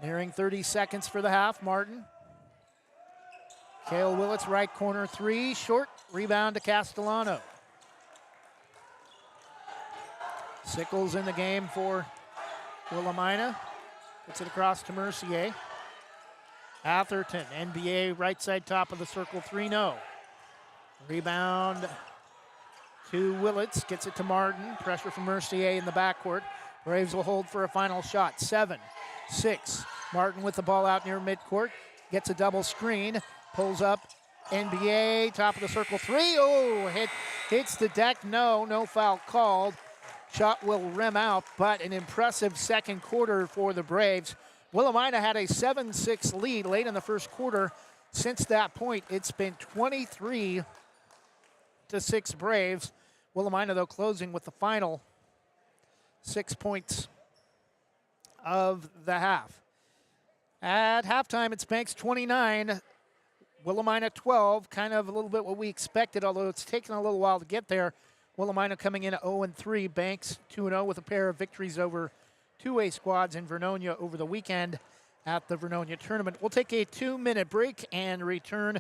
Speaker 2: Nearing 30 seconds for the half, Martin. Cale Willits, right corner three, short, rebound to Castellano. Sickles in the game for Willamina. Puts it across to Mercier. Atherton, NBA right side top of the circle, 3-0. Rebound to Willits, gets it to Martin. Pressure from Mercier in the backcourt. Braves will hold for a final shot. 7-6. Martin with the ball out near midcourt. Gets a double screen. Pulls up. NBA, top of the circle, three. Oh, hits the deck. No foul called. Shot will rim out, but an impressive second quarter for the Braves. Willamina had a 7-6 lead late in the first quarter. Since that point, it's been 23-6 Braves. Willamina, though, closing with the final 6 points of the half. At halftime, it's Banks 29, Willamina 12, kind of a little bit what we expected, although it's taken a little while to get there. Willamina coming in at 0-3, Banks 2-0 with a pair of victories over 2A squads in Vernonia over the weekend at the Vernonia tournament. We'll take a 2-minute break and return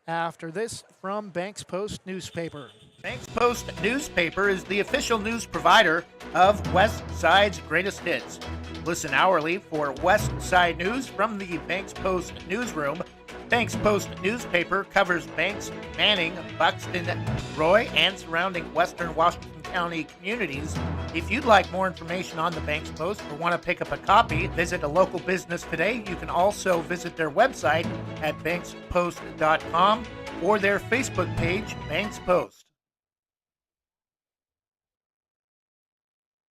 Speaker 2: after this from Banks Post newspaper.
Speaker 9: Banks Post newspaper is the official news provider of West Side's greatest hits. Listen hourly for West Side news from the Banks Post newsroom. Banks Post newspaper covers Banks, Manning, Buxton, Roy, and surrounding western Washington County communities. If you'd like more information on the Banks Post or want to pick up a copy, visit a local business today. You can also visit their website at bankspost.com or their Facebook page, Banks Post.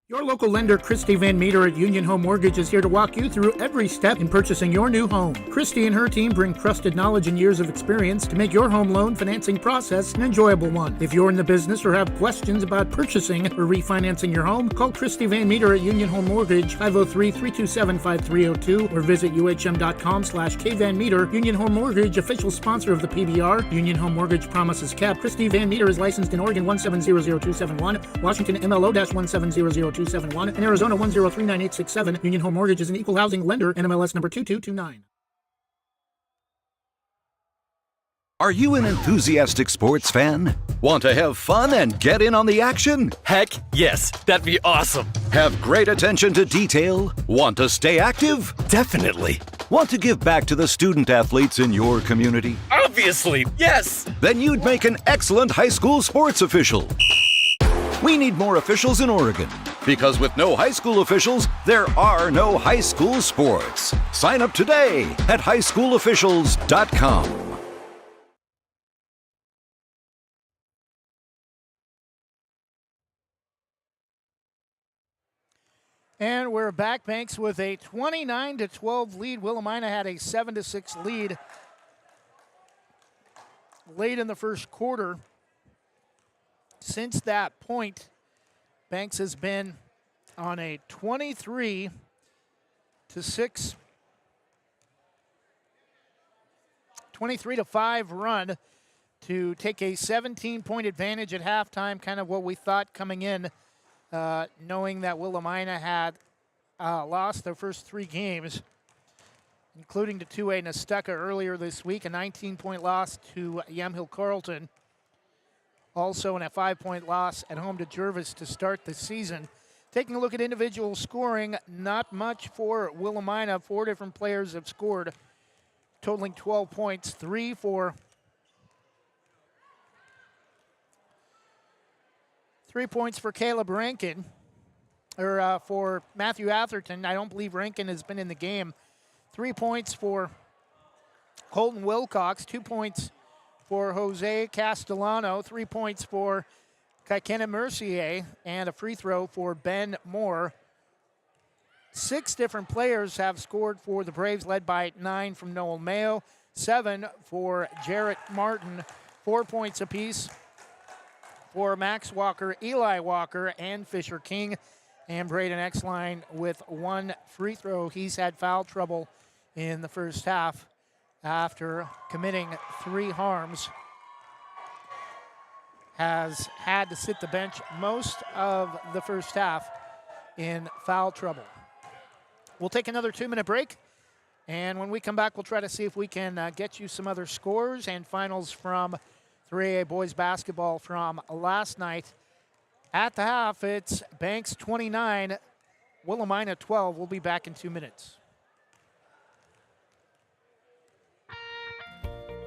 Speaker 2: Your local lender, Christy Van Meter at Union Home Mortgage, is here to walk you through every step in purchasing your new home. Christy and her team bring trusted knowledge and years of experience to make your home loan financing process an enjoyable one. If you're in the business or have questions about purchasing or refinancing your home, call Christy Van Meter at Union Home Mortgage, 503-327-5302, or visit uhm.com/kvanmeter. Union Home Mortgage, official sponsor of the PBR. Union Home Mortgage promises kept. Christy Van Meter is licensed in Oregon 1700271, Washington MLO-1700271, and Arizona 1039867. Union Home Mortgage is an equal housing lender, NMLS number 2229.
Speaker 10: Are you an enthusiastic sports fan? Want to have fun and get in on the action?
Speaker 1: Heck yes, that'd be awesome.
Speaker 10: Have great attention to detail? Want to stay active?
Speaker 1: Definitely.
Speaker 10: Want to give back to the student athletes in your community?
Speaker 1: Obviously, yes.
Speaker 10: Then you'd make an excellent high school sports official. We need more officials in Oregon, because with no high school officials, there are no high school sports. Sign up today at highschoolofficials.com.
Speaker 2: And we're back, Banks, with a 29-12 lead. Willamina had a 7-6 lead late in the first quarter. Since that point, Banks has been on a 23-5 run to take a 17-point advantage at halftime, kind of what we thought coming in, knowing that Willamina had lost their first three games, including to 2A Nestucca earlier this week, a 19-point loss to Yamhill Carlton. Also in a 5-point loss at home to Jervis to start the season. Taking a look at individual scoring, not much for Willamina. 4 different players have scored, totaling 12 points. 3 points for Caleb Rankin, or for Matthew Atherton. I don't believe Rankin has been in the game. 3 points for Colton Wilcox. 2 points for Jose Castellano, 3 points for Kaikena Mercier, and a free throw for Ben Moore. 6 different players have scored for the Braves, led by 9 from Noel Mayo, 7 for Jarrett Martin, 4 points apiece for Max Walker, Eli Walker, and Fisher King. And Braden Exline with 1 free throw. He's had foul trouble in the first half after committing 3 harms. Has had to sit the bench most of the first half in foul trouble. We'll take another 2-minute break, and when we come back, we'll try to see if we can get you some other scores and finals from 3A boys basketball from last night. At the half, it's Banks 29, Willamina 12. We'll be back in 2 minutes.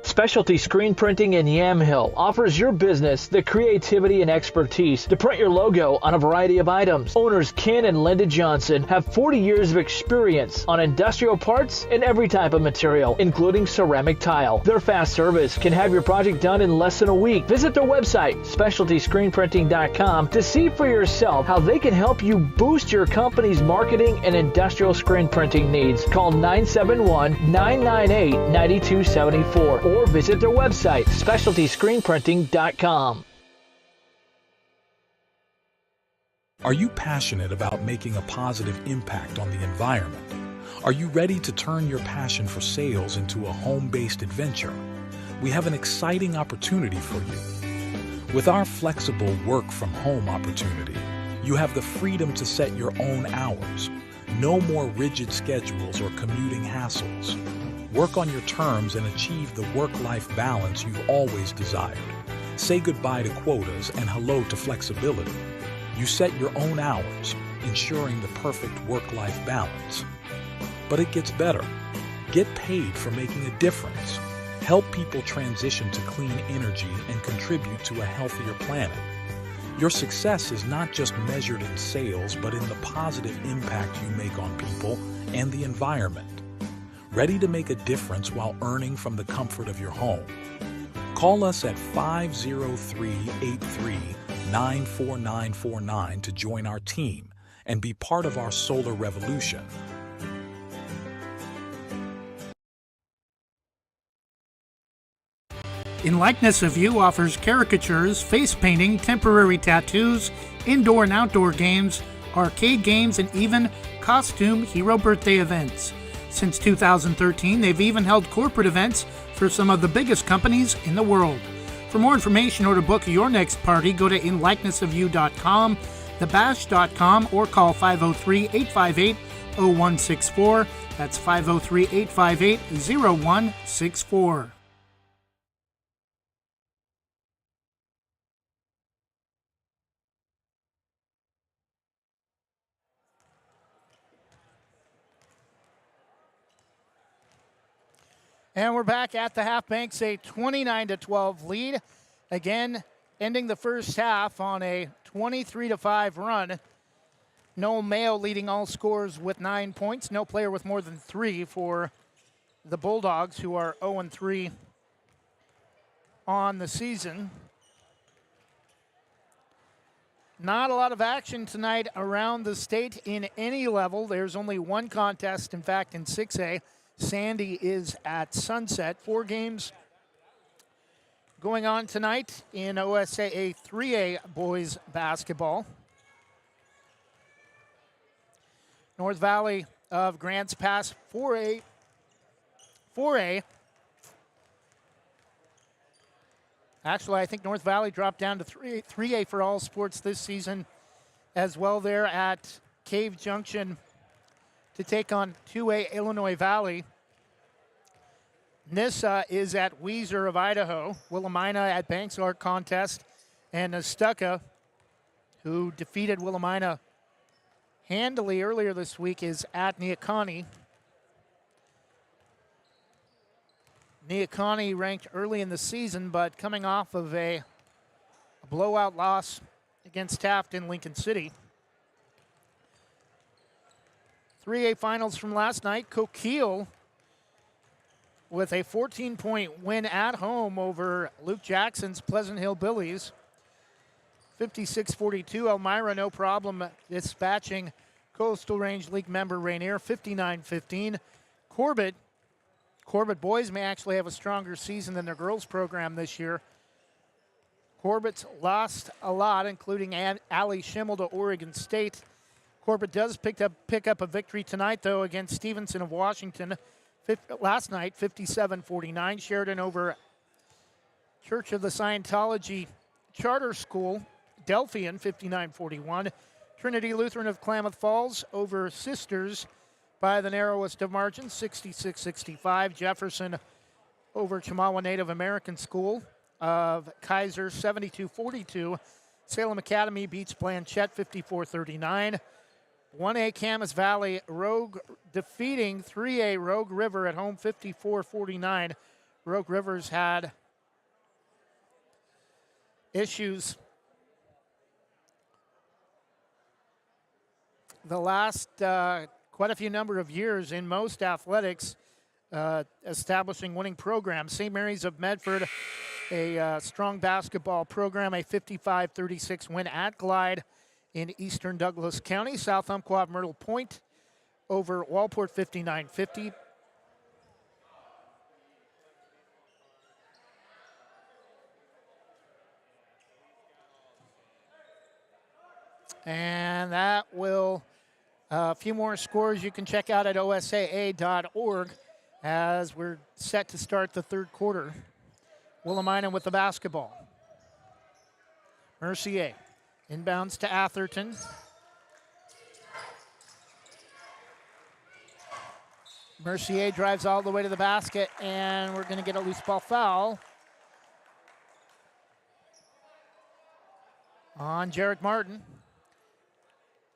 Speaker 11: Specialty Screen Printing in Yamhill offers your business the creativity and expertise to print your logo on a variety of items. Owners Ken and Linda Johnson have 40 years of experience on industrial parts and every type of material, including ceramic tile. Their fast service can have your project done in less than a week. Visit their website, specialtyscreenprinting.com, to see for yourself how they can help you boost your company's marketing and industrial screen printing needs. Call 971-998-9274 or visit their website, specialtyscreenprinting.com.
Speaker 12: Are you passionate about making a positive impact on the environment? Are you ready to turn your passion for sales into a home-based adventure? We have an exciting opportunity for you. With our flexible work-from-home opportunity, you have the freedom to set your own hours. No more rigid schedules or commuting hassles. Work on your terms and achieve the work-life balance you've always desired. Say goodbye to quotas and hello to flexibility. You set your own hours, ensuring the perfect work-life balance. But it gets better. Get paid for making a difference. Help people transition to clean energy and contribute to a healthier planet. Your success is not just measured in sales, but in the positive impact you make on people and the environment. Ready to make a difference while earning from the comfort of your home? Call us at 503-83-94949 to join our team and be part of our solar revolution.
Speaker 2: In Likeness of You offers caricatures, face painting, temporary tattoos, indoor and outdoor games, arcade games, and even costume hero birthday events. Since 2013, they've even held corporate events for some of the biggest companies in the world. For more information or to book your next party, go to inlikenessofyou.com, thebash.com, or call 503-858-0164. That's 503-858-0164. And we're back at the half. Banks a 29-12 lead. Again, ending the first half on a 23-5 run. Noel Mayo leading all scorers with 9 points. No player with more than 3 for the Bulldogs, who are 0-3 on the season. Not a lot of action tonight around the state in any level. There's only one contest, in fact, in 6A. Sandy is at Sunset. 4 games going on tonight in OSAA 3A boys basketball. North Valley of Grants Pass 4A. Actually, I think North Valley dropped down to 3A for all sports this season as well. There at Cave Junction to take on 2A Illinois Valley. Nissa is at Weiser of Idaho. Willamina at Banks Art Contest. And Nestucca, who defeated Willamina handily earlier this week, is at Neocani. Neocani ranked early in the season, but coming off of a blowout loss against Taft in Lincoln City. 3A finals from last night. Coquille with a 14-point win at home over Luke Jackson's Pleasant Hill Billies. 56-42. Elmira, no problem dispatching Coastal Range League member Rainier. 59-15. Corbett boys may actually have a stronger season than their girls program this year. Corbett's lost a lot, including Allie Schimmel to Oregon State. Corbett does pick up a victory tonight, though, against Stevenson of Washington. Last night, 57-49. Sheridan over Church of the Scientology Charter School, Delphian, 59-41. Trinity Lutheran of Klamath Falls over Sisters by the narrowest of margins, 66-65. Jefferson over Chemawa Native American School of Kaiser, 72-42. Salem Academy beats Blanchette, 54-39. 1A Camas Valley Rogue defeating 3A Rogue River at home, 54-49. Rogue River's had issues the last quite a few number of years in most athletics, establishing winning programs. St. Mary's of Medford, a strong basketball program, a 55-36 win at Glide in eastern Douglas County. South Umpqua Myrtle Point over Walport, 59-50. And that will, a few more scores you can check out at OSAA.org as we're set to start the third quarter. Willamina with the basketball. Mercier inbounds to Atherton. Mercier drives all the way to the basket, and we're going to get a loose ball foul on Jarek Martin.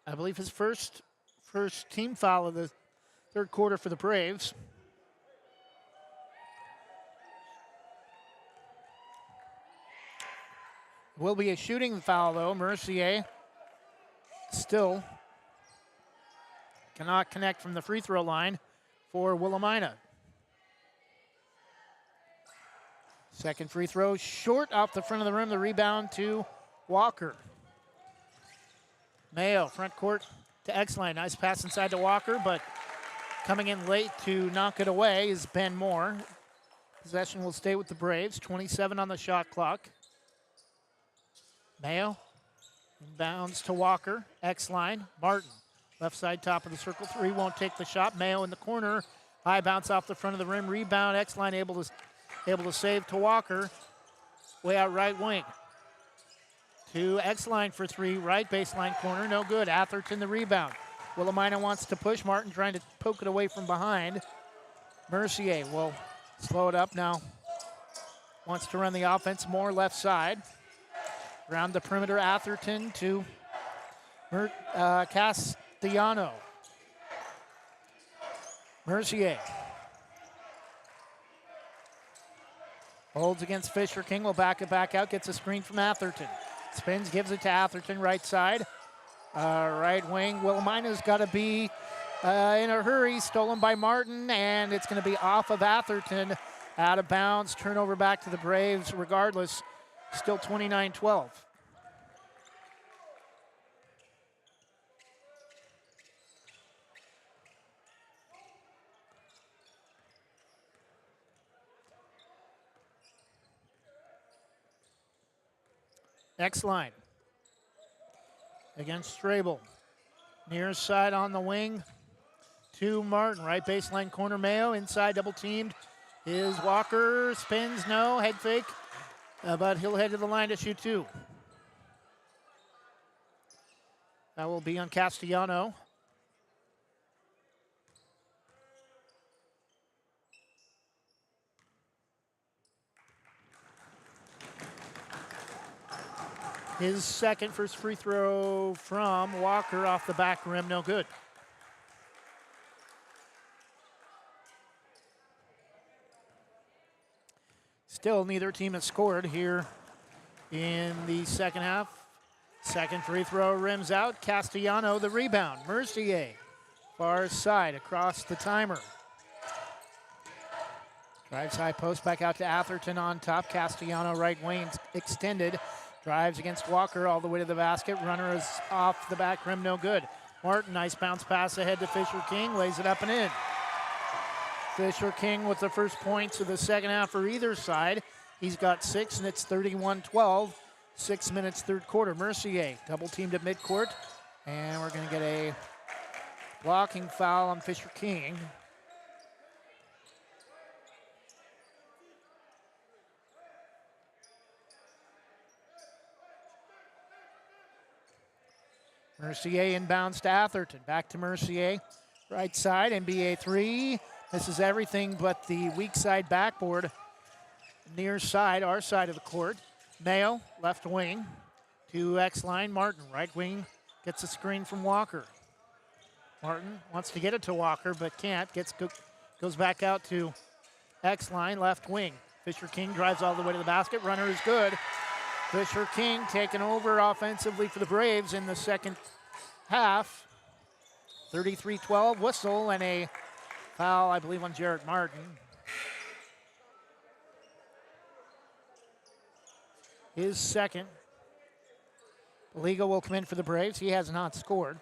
Speaker 2: I believe his first team foul of the third quarter for the Braves. Will be a shooting foul, though. Mercier still cannot connect from the free throw line for Willamina. Second free throw short off the front of the rim. The rebound to Walker. Mayo, front court to X-Line. Nice pass inside to Walker, but coming in late to knock it away is Ben Moore. Possession will stay with the Braves. 27 on the shot clock. Mayo inbounds to Walker. X-Line. Martin, left side top of the circle. Three, won't take the shot. Mayo in the corner. High bounce off the front of the rim. Rebound. X-Line able to save to Walker. Way out right wing. To X-Line for three. Right baseline corner. No good. Atherton the rebound. Willamina wants to push. Martin trying to poke it away from behind. Mercier will slow it up now. Wants to run the offense more left side. Around the perimeter, Atherton to Castellano. Mercier holds against Fisher. King will back it back out, gets a screen from Atherton. Spins, gives it to Atherton, right side. Right wing, Wilmina's got to be in a hurry. Stolen by Martin, and it's going to be off of Atherton. Out of bounds, turnover back to the Braves regardless. Still 29-12. X-Line against Strabel. Near side on the wing to Martin. Right baseline corner, Mayo. Inside double teamed is Walker. Spins, no. Head fake. But he'll head to the line to shoot two. That will be on Castellano. His second first free throw from Walker off the back rim, no good. Still, neither team has scored here in the second half. Second free throw rims out. Castellano the rebound. Mercier, far side across the timer. Drives high post back out to Atherton on top. Castellano right wing extended. Drives against Walker all the way to the basket. Runner is off the back rim, no good. Martin, nice bounce pass ahead to Fisher King, lays it up and in. Fisher King with the first points of the second half for either side. He's got 6, and it's 31-12. 6 minutes, third quarter. Mercier double teamed at midcourt, and we're going to get a blocking foul on Fisher King. Mercier inbounds to Atherton. Back to Mercier. Right side, NBA 3. This is everything but the weak side backboard. Near side, our side of the court. Mayo, left wing. To X-line. Martin, right wing. Gets a screen from Walker. Martin wants to get it to Walker, but can't. Goes back out to X-line, left wing. Fisher King drives all the way to the basket. Runner is good. Fisher King taking over offensively for the Braves in the second half. 33-12, whistle, and a foul, I believe, on Jarrett Martin. His second. Liga will come in for the Braves. He has not scored.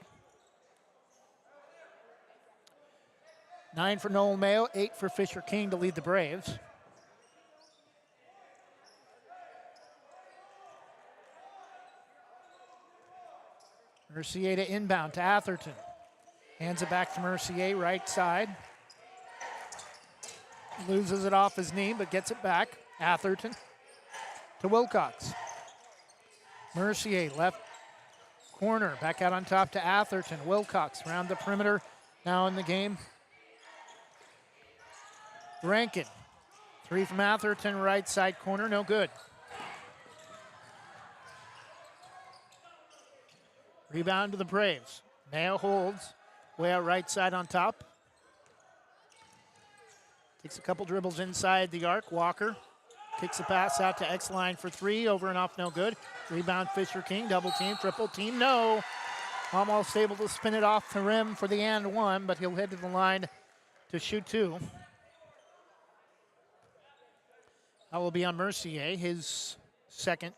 Speaker 2: 9 for Noel Mayo, 8 for Fisher King to lead the Braves. Mercier to inbound to Atherton. Hands it back to Mercier, right side. Loses it off his knee, but gets it back. Atherton to Wilcox. Mercier, left corner, back out on top to Atherton. Wilcox around the perimeter, now in the game. Rankin, 3 from Atherton, right side corner, no good. Rebound to the Braves. Mayo holds, way out right side on top. Takes a couple dribbles inside the arc. Walker kicks the pass out to X-line for 3, over and off, no good. Rebound Fisher King, double team, triple team, no. Almost able to spin it off the rim for the and 1, but he'll head to the line to shoot 2. That will be on Mercier, his second.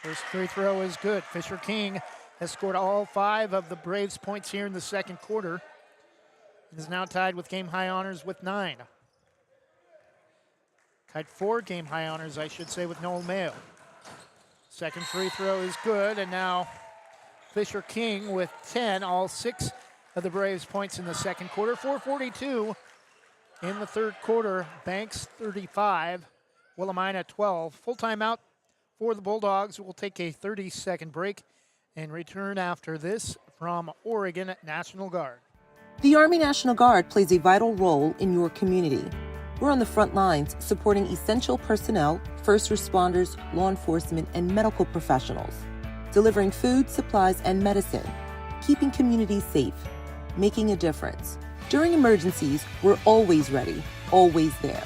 Speaker 2: First free throw is good. Fisher King has scored all 5 of the Braves' points here in the second quarter. And is now tied with game-high honors with 9. Tied 4 game-high honors, I should say, with Noel Mayo. Second free throw is good, and now Fisher King with 10, all 6 of the Braves' points in the second quarter. 4:42 in the third quarter. Banks 35, Willamina 12. Full timeout for the Bulldogs. We'll take a 30-second break and return after this from Oregon National Guard.
Speaker 13: The Army National Guard plays a vital role in your community. We're on the front lines supporting essential personnel, first responders, law enforcement, and medical professionals, delivering food, supplies, and medicine, keeping communities safe, making a difference. During emergencies, we're always ready, always there.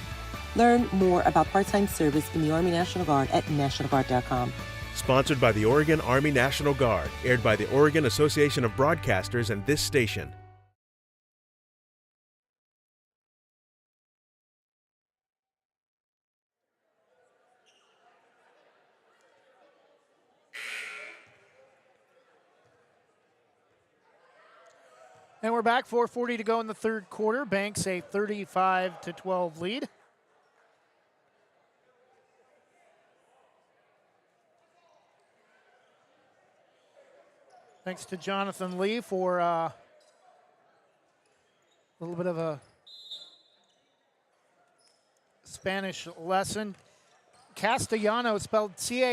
Speaker 13: Learn more about part-time service in the Army National Guard at nationalguard.com.
Speaker 14: Sponsored by the Oregon Army National Guard, aired by the Oregon Association of Broadcasters and this station.
Speaker 2: And we're back, 4:40 to go in the third quarter. Banks a 35-12 lead. Thanks to Jonathan Lee for a little bit of a Spanish lesson. Castellano, spelled Castellano,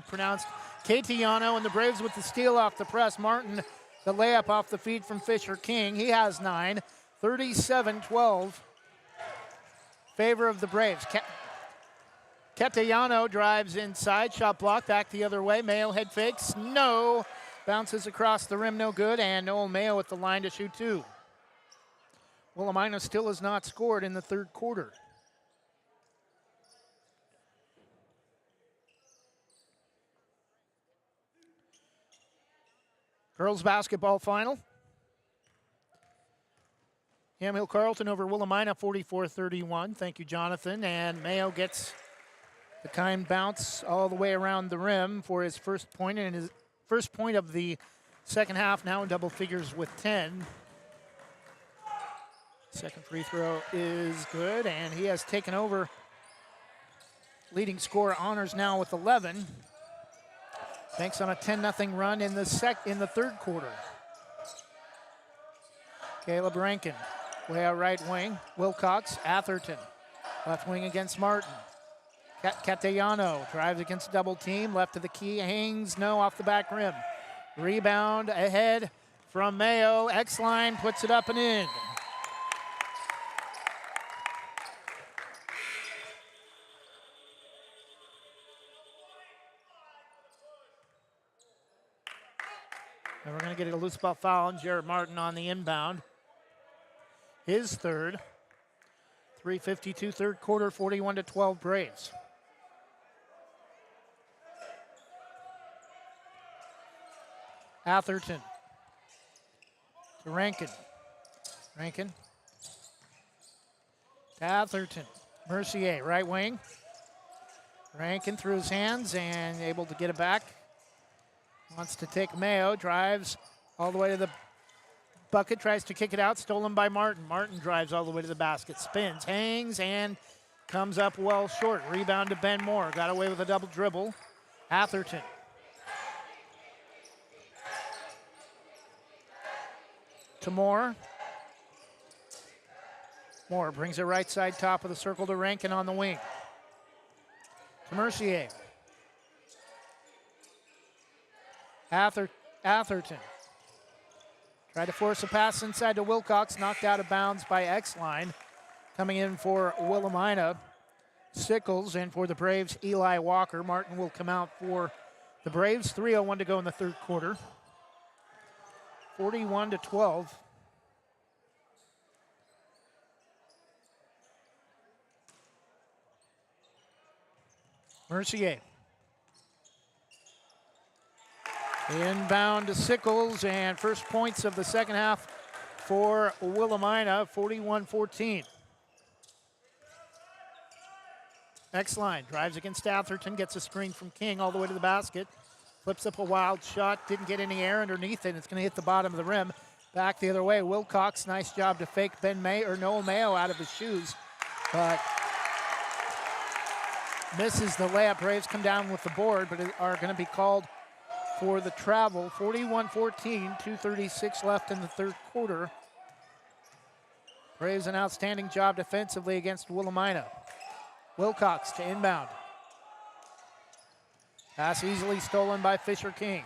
Speaker 2: pronounced Catellano, and the Braves with the steal off the press. Martin, the layup off the feed from Fisher King. He has 9, 37-12. Favor of the Braves. Catellano drives inside, shot blocked, back the other way. Mayo head fakes, no. Bounces across the rim, no good, and Noel Mayo at the line to shoot 2. Willamina still has not scored in the third quarter. Girls basketball final. Yamhill Carlton over Willamina 44-31. Thank you, Jonathan. And Mayo gets the kind bounce all the way around the rim for his first point, and his first point of the second half, now in double figures with 10. Second free throw is good, and he has taken over leading scorer honors now with 11. Banks on a 10-0 run in the third quarter. Caleb Rankin, way out right wing. Wilcox, Atherton, left wing against Martin. Catellano drives against double team, left to the key, hangs, no, off the back rim. Rebound ahead from Mayo. X-line puts it up and in. And we're going to get a loose ball foul on Jarrett Martin on the inbound. His third. 3:52 third quarter, 41-12 Braves. Atherton to Rankin. Rankin to Atherton. Mercier, right wing. Rankin through his hands and able to get it back. Wants to take Mayo, drives all the way to the bucket, tries to kick it out, stolen by Martin. Martin drives all the way to the basket, spins, hangs, and comes up well short. Rebound to Ben Moore, got away with a double dribble. Atherton. To Moore. Moore brings it right side top of the circle to Rankin on the wing. To Mercier. Atherton. Tried to force a pass inside to Wilcox, knocked out of bounds by X-line. Coming in for Willamina, Sickles, and for the Braves, Eli Walker. Martin will come out for the Braves. 3:01 to go in the third quarter. 41-12. Mercier. Inbound to Sickles, and first points of the second half for Willamina, 41-14. X-line drives against Atherton, gets a screen from King all the way to the basket. Flips up a wild shot, didn't get any air underneath it. It's going to hit the bottom of the rim. Back the other way, Wilcox, nice job to fake Noel Mayo out of his shoes, but misses the layup. Braves come down with the board, but are going to be called for the travel. 41-14, 2:36 left in the third quarter. Braves an outstanding job defensively against Willamina. Wilcox to inbound. Pass easily stolen by Fisher King.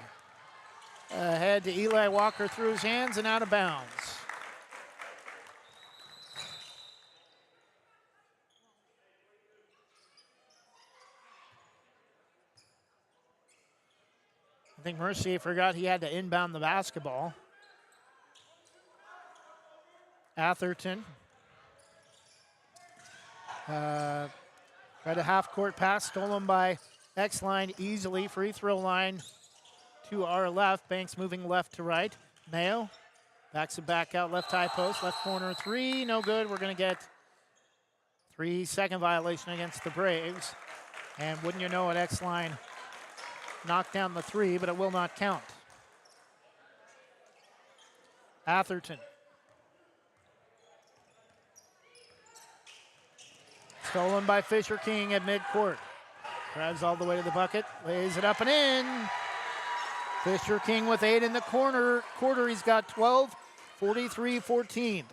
Speaker 2: Ahead to Eli Walker through his hands and out of bounds. I think Mercier forgot he had to inbound the basketball. Atherton. Tried a half-court pass, stolen by X-line easily. Free throw line to our left. Banks moving left to right. Mayo backs it back out, left high post, left corner three. No good. We're going to get 3-second violation against the Braves. And wouldn't you know it, X-line knocked down the three, but it will not count. Atherton. Stolen by Fisher King at midcourt. Drives all the way to the bucket, lays it up and in. Fisher King with 8 in the quarter. He's got 12, 43-14.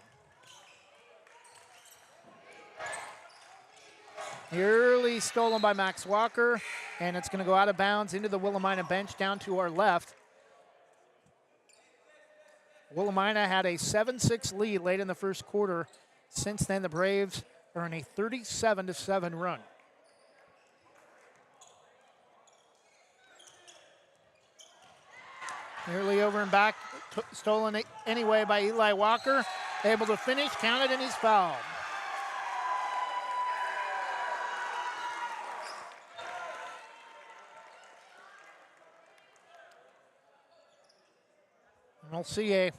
Speaker 2: Nearly stolen by Max Walker, and it's going to go out of bounds into the Willamina bench down to our left. Willamina had a 7-6 lead late in the first quarter. Since then, the Braves are in a 37-7 run. Nearly over and back, stolen anyway by Eli Walker. Able to finish, counted, and he's fouled. We'll see a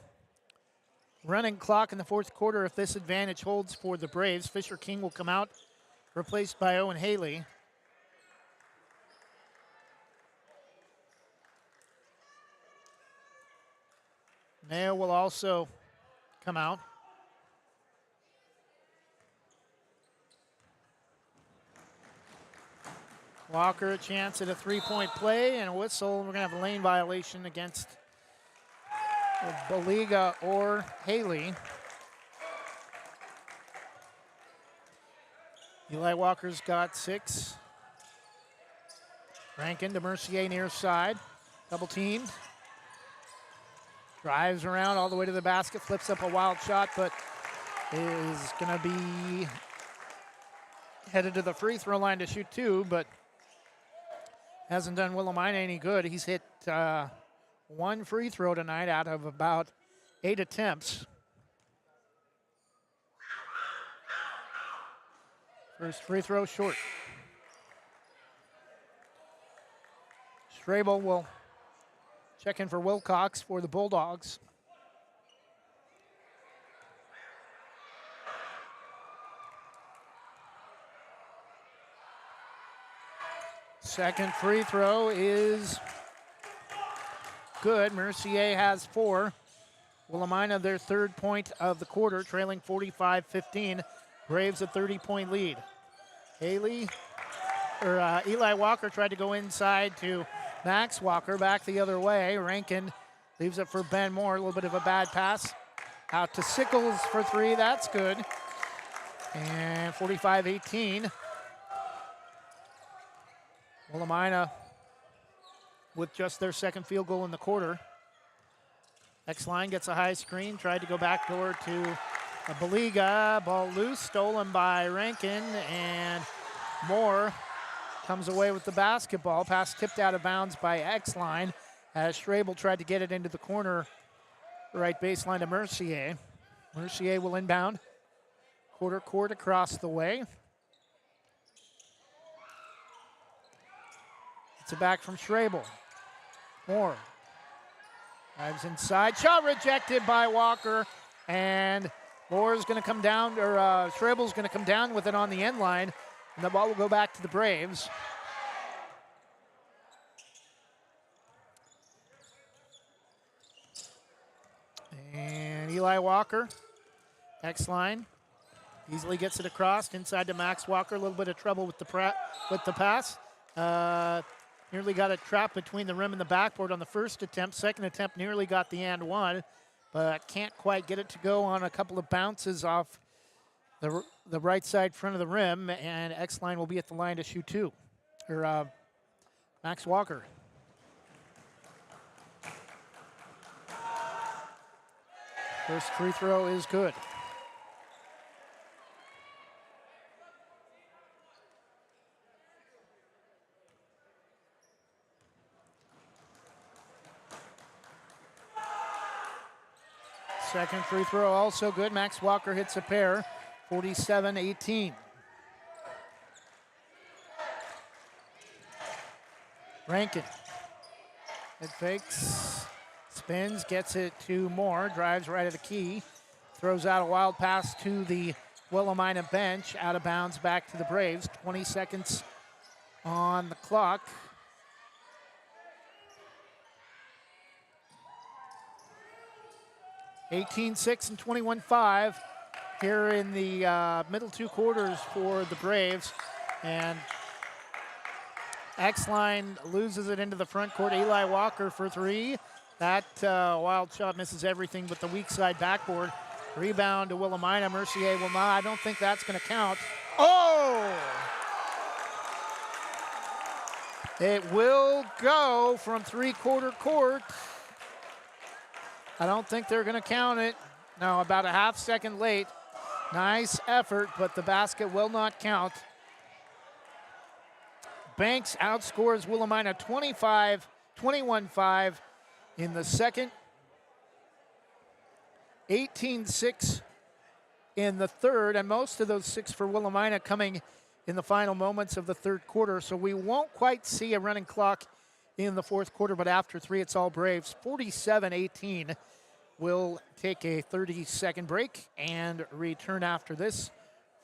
Speaker 2: running clock in the fourth quarter if this advantage holds for the Braves. Fisher King will come out, replaced by Owen Haley. Mayo will also come out. Walker a chance at a three-point play and a whistle. We're going to have a lane violation against Baliga or Haley. Eli Walker's got 6. Rankin to Mercier near side. Double teamed. Drives around all the way to the basket, flips up a wild shot, but is going to be headed to the free throw line to shoot 2, but hasn't done Willamina any good. He's hit 1 free throw tonight out of about 8 attempts. First free throw short. Strabel will check in for Wilcox for the Bulldogs. Second free throw is good. Mercier has 4. Willamina their 3rd point of the quarter, trailing 45-15. Braves a 30-point lead. Eli Walker tried to go inside to Max Walker, back the other way. Rankin leaves it for Ben Moore. A little bit of a bad pass. Out to Sickles for 3. That's good. And 45-18. Willamina with just their 2nd field goal in the quarter. X-line gets a high screen. Tried to go backdoor to Baliga. Ball loose. Stolen by Rankin. And Moore comes away with the basketball. Pass tipped out of bounds by X-line as Strabel tried to get it into the corner. Right baseline to Mercier. Mercier will inbound. Quarter court across the way. It's a back from Strabel. Moore drives inside. Shot rejected by Walker. And Moore's going to come down, or Strabel's going to come down with it on the end line. And the ball will go back to the Braves. And Eli Walker, X-line, easily gets it across inside to Max Walker. A little bit of trouble with the pass. Nearly got it trapped between the rim and the backboard on the first attempt. Second attempt nearly got the and one, but can't quite get it to go on a couple of bounces off the right side front of the rim, and X-line will be at the line to shoot 2. Max Walker. First free throw is good. Second free throw also good. Max Walker hits a pair. 47-18. Rankin. It fakes, spins, gets it to Moore, drives right at the key, throws out a wild pass to the Willamina bench, out of bounds back to the Braves. 20 seconds on the clock. (18-6) and 21-5 here in the middle 2 quarters for the Braves. And X-line loses it into the front court. Eli Walker for 3. That wild shot misses everything but the weak side backboard. Rebound to Willamina. Mercier will not. I don't think that's going to count. Oh! It will go from 3-quarter court. I don't think they're going to count it. No, about a half second late. Nice effort, but the basket will not count. Banks outscores Willamina 21-5 in the second. 18-6 in the third, and most of those 6 for Willamina coming in the final moments of the third quarter. So we won't quite see a running clock in the fourth quarter, but after 3, it's all Braves. 47-18 We'll take a 30-second break and return after this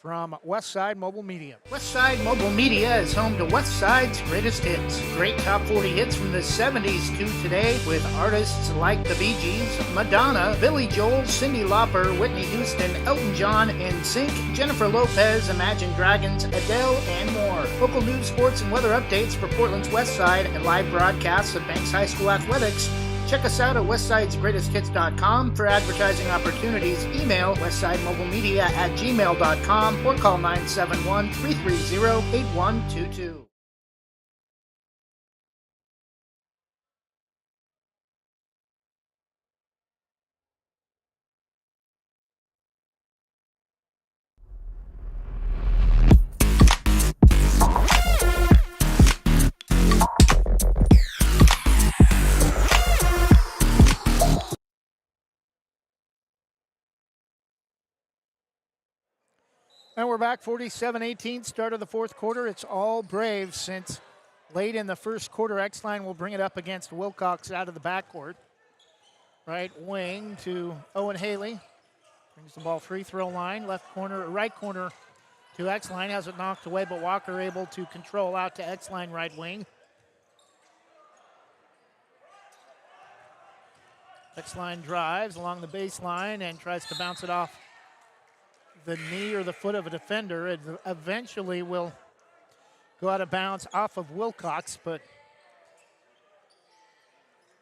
Speaker 2: from Westside Mobile Media. Westside Mobile Media is home to Westside's greatest hits. Great top 40 hits from the 70s to today with artists like the Bee Gees, Madonna, Billy Joel, Cyndi Lauper, Whitney Houston, Elton John, NSYNC, Jennifer Lopez, Imagine Dragons, Adele, and more. Local news, sports, and weather updates for Portland's Westside and live broadcasts of Banks High School athletics. Check us out at westsidesgreatesthits.com for advertising opportunities. Email westsidemobilemedia@gmail.com or call 971-330-8122. And we're back, 47-18, start of the fourth quarter. It's all Braves since late in the first quarter. X-Line will bring it up against Wilcox out of the backcourt. Right wing to Owen Haley. Brings the ball free throw line. Left corner, right corner to X-Line. Has it knocked away, but Walker able to control out to X-Line right wing. X-Line drives along the baseline and tries to bounce it off the knee or the foot of a defender. It eventually will go out of bounds off of Wilcox, but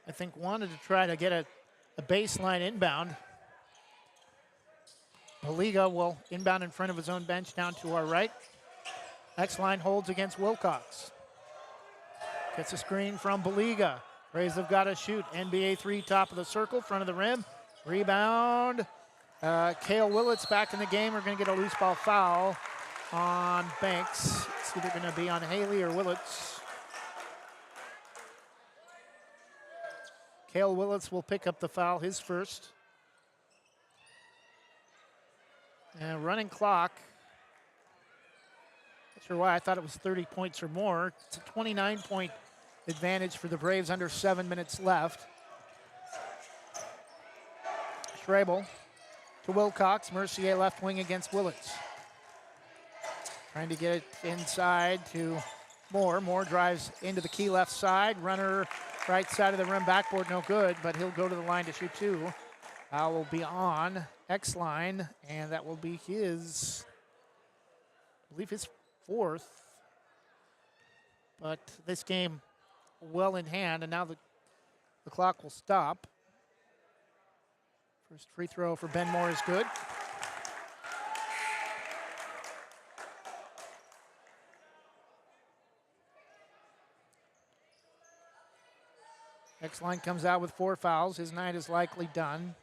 Speaker 2: I think wanted to try to get a baseline inbound. Baliga will inbound in front of his own bench down to our right. X-Line holds against Wilcox. Gets a screen from Baliga. Braves have got to shoot. NBA 3, top of the circle, front of the rim. Rebound. Cale Willits back in the game. We're going to get a loose ball foul on Banks. It's either going to be on Haley or Willits. Cale Willits will pick up the foul, his first. And running clock. Not sure why I thought it was 30 points or more. It's a 29-point advantage for the Braves, under 7 minutes left. Schrebel to Wilcox. Mercier left wing against Willits. Trying to get it inside to Moore. Moore drives into the key left side. Runner right side of the rim, backboard, no good, but he'll go to the line to shoot two. Foul will be on X-Line, and that will be his, I believe his fourth. But this game well in hand, and now the clock will stop. First free throw for Ben Moore is good. X-Line comes out with 4 fouls. His night is likely done.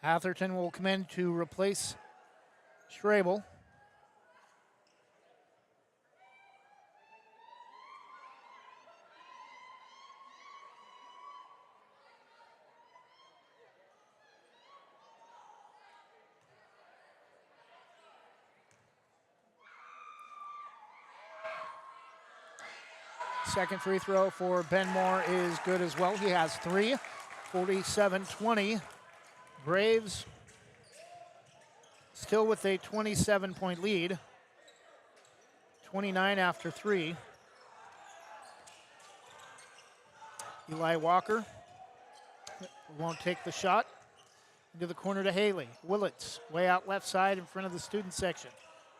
Speaker 2: Atherton will come in to replace Schrebel. Second free throw for Ben Moore is good as well. He has 3, 47-20. Braves still with a 27-point lead. 29 after 3. Eli Walker won't take the shot. Into the corner to Haley. Willits way out left side in front of the student section.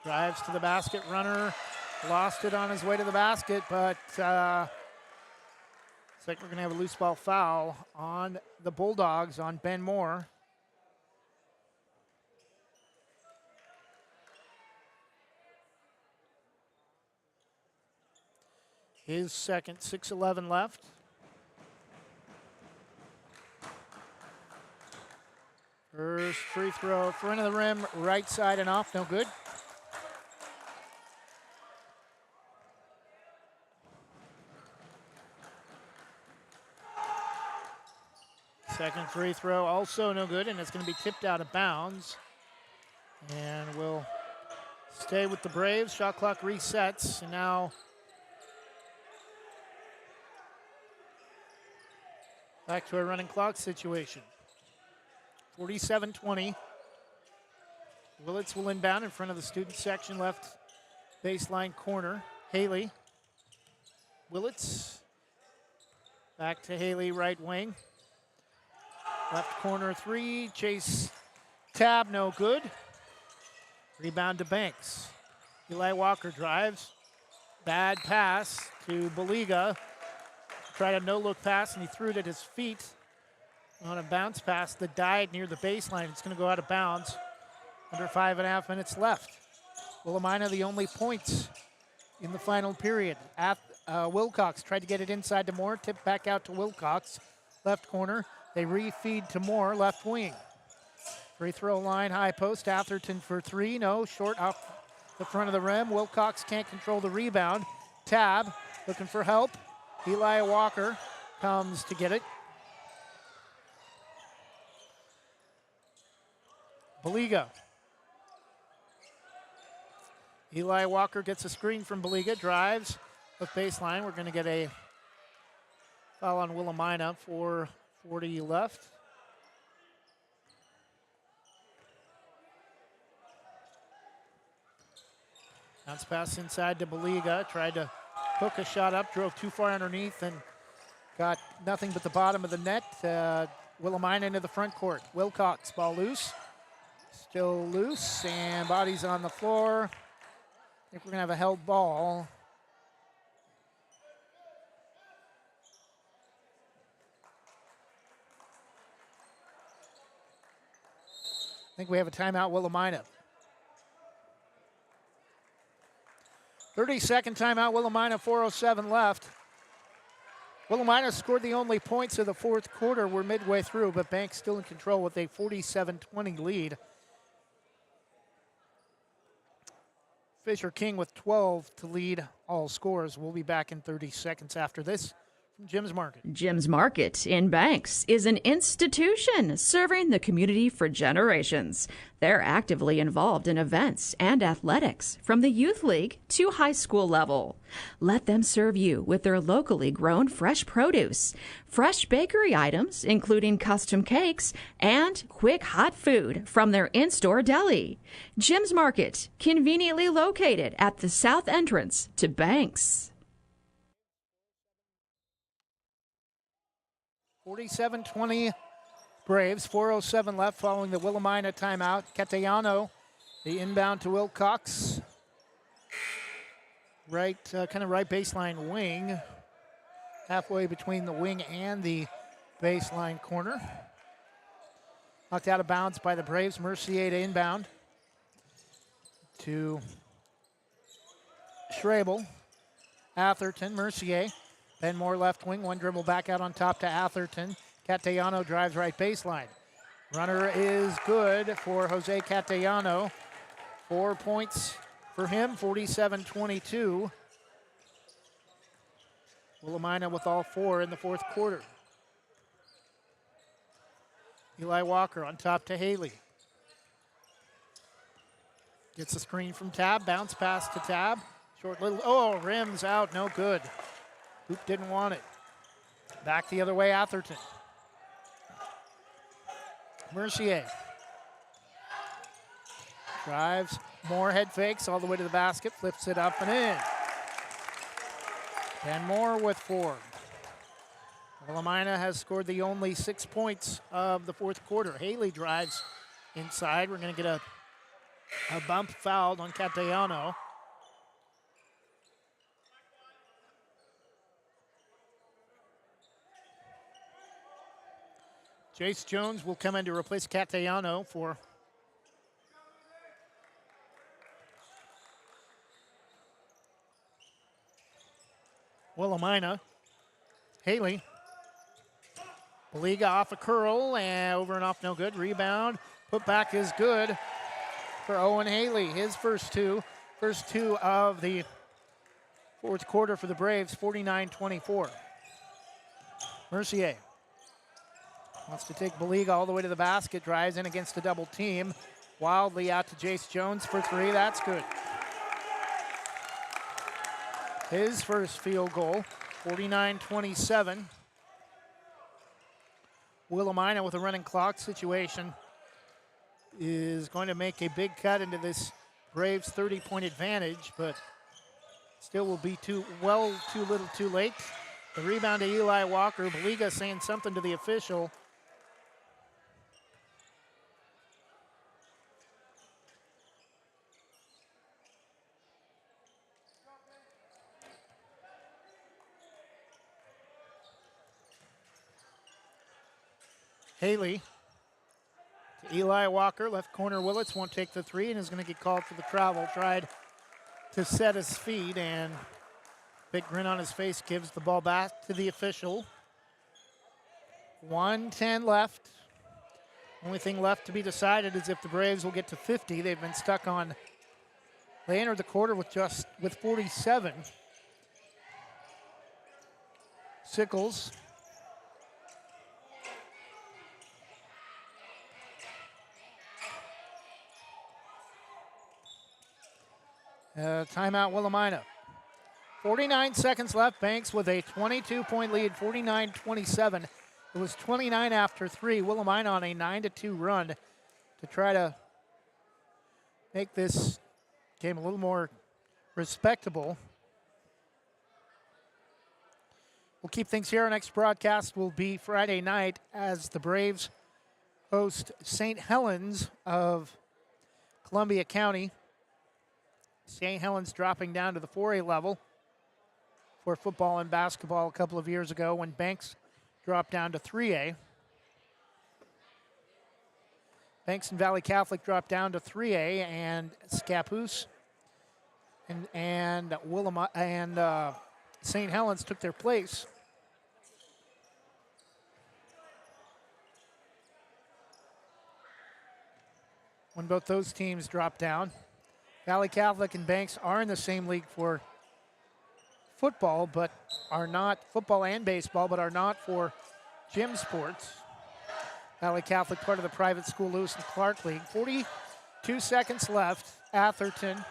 Speaker 2: Drives to the basket. Runner lost it on his way to the basket, but looks like we're going to have a loose ball foul on the Bulldogs on Ben Moore. His second, 6:11 left. First free throw, front of the rim, right side and off, no good. Second free throw, also no good, and it's going to be tipped out of bounds. And will stay with the Braves. Shot clock resets, and now back to a running clock situation. 47-20. Willits will inbound in front of the student section, left baseline corner. Haley. Willits. Back to Haley, right wing. Left corner three. Chase tab, no good. Rebound to Banks. Eli Walker drives. Bad pass to Baliga. Tried a no-look pass, and he threw it at his feet on a bounce pass that died near the baseline. It's going to go out of bounds. Under 5.5 minutes left. Willamina the only points in the final period. Wilcox tried to get it inside to Moore. Tipped back out to Wilcox. Left corner. They refeed to Moore. Left wing. Free throw line, high post. Atherton for three. No, short off the front of the rim. Wilcox can't control the rebound. Tab looking for help. Eli Walker comes to get it. Baliga. Eli Walker gets a screen from Baliga, drives with baseline. We're going to get a foul on Willamina, 4:40 left. Bounce pass inside to Baliga, tried to hook a shot up, drove too far underneath and got nothing but the bottom of the net. Willamina into the front court. Wilcox, ball loose. Still loose, and bodies on the floor. I think we're going to have a held ball. I think we have a timeout, Willamina. 30-second timeout, Willamina, 4:07 left. Willamina scored the only points of the fourth quarter. We're midway through, but Banks still in control with a 47-20 lead. Fisher King with 12 to lead all scores. We'll be back in 30 seconds after this from Jim's Market.
Speaker 3: Jim's Market in Banks is an institution serving the community for generations. They're actively involved in events and athletics from the youth league to high school level. Let them serve you with their locally grown fresh produce, fresh bakery items, including custom cakes, and quick hot food from their in-store deli. Jim's Market, conveniently located at the south entrance to Banks.
Speaker 2: 47-20 Braves, 4:07 left following the Willamina timeout. Catellano, the inbound to Wilcox. Right, kind of right baseline wing. Halfway between the wing and the baseline corner. Knocked out of bounds by the Braves. Mercier to inbound to Schrabel. Atherton, Mercier. Ben Moore left wing, one dribble back out on top to Atherton. Catellano drives right baseline. Runner is good for Jose Catellano. 4 points for him, 47-22. Willamina with all four in the fourth quarter. Eli Walker on top to Haley. Gets a screen from Tab, bounce pass to Tab. Short little, rims out, no good. Hoop didn't want it. Back the other way, Atherton. Mercier. Drives, Moore head fakes all the way to the basket, flips it up and in. And Moore with 4. Willamina has scored the only 6 points of the fourth quarter. Haley drives inside. We're going to get a bump fouled on Catellano. Jace Jones will come in to replace Catellano for Willamina. Haley. Baliga off a curl and over and off, no good. Rebound. Put back is good for Owen Haley. His first two of the fourth quarter for the Braves, 49-24. Mercier wants to take Baliga all the way to the basket, drives in against a double team. Wildly out to Jace Jones for three. That's good. His first field goal, 49-27. Willamina with a running clock situation is going to make a big cut into this Braves 30-point advantage, but still will be too little too late. The rebound to Eli Walker. Baliga saying something to the official. Haley to Eli Walker, left corner. Willits won't take the three and is going to get called for the travel. Tried to set his feet, and big grin on his face gives the ball back to the official. 1:10 left. Only thing left to be decided is if the Braves will get to 50. They've been stuck on. They entered the quarter with 47. Sickles. Timeout Willamina. 49 seconds left. Banks with a 22-point lead, 49-27. It was 29 after 3. Willamina on a 9-2 run to try to make this game a little more respectable. We'll keep things here. Our next broadcast will be Friday night as the Braves host St. Helens of Columbia County. St. Helens dropping down to the 4A level for football and basketball a couple of years ago when Banks dropped down to 3A. Banks and Valley Catholic dropped down to 3A, and Scappoose and St. Helens took their place. When both those teams dropped down. Valley Catholic and Banks are in the same league for football, but are not football and baseball, but are not for gym sports. Valley Catholic part of the private school Lewis and Clark League. 42 seconds left. Atherton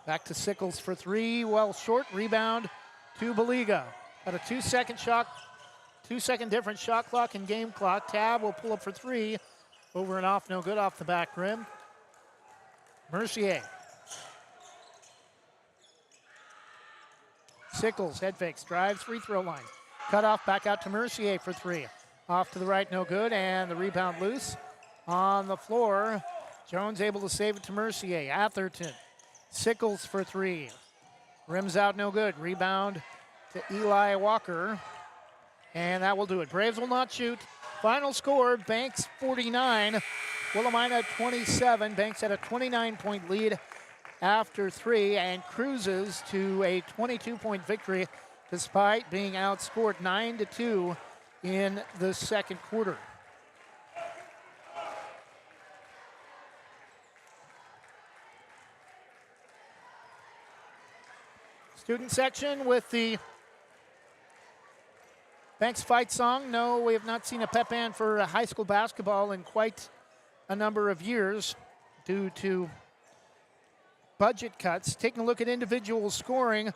Speaker 2: back to Sickles for three. Well short. Rebound to Baliga. At a 2-second shot, 2-second difference shot clock and game clock. Tab will pull up for three. Over and off, no good off the back rim. Mercier. Sickles, head fakes, drives, free throw line. Cut off, back out to Mercier for three. Off to the right, no good, and the rebound loose. On the floor, Jones able to save it to Mercier. Atherton, Sickles for three. Rims out, no good. Rebound to Eli Walker, and that will do it. Braves will not shoot. Final score, Banks 49. Willamina 27. Banks had a 29-point lead after three and cruises to a 22-point victory despite being outscored 9-2 in the second quarter. Student section with the Banks fight song. No, we have not seen a pep band for high school basketball in quite a number of years due to budget cuts. Taking a look at individual scoring,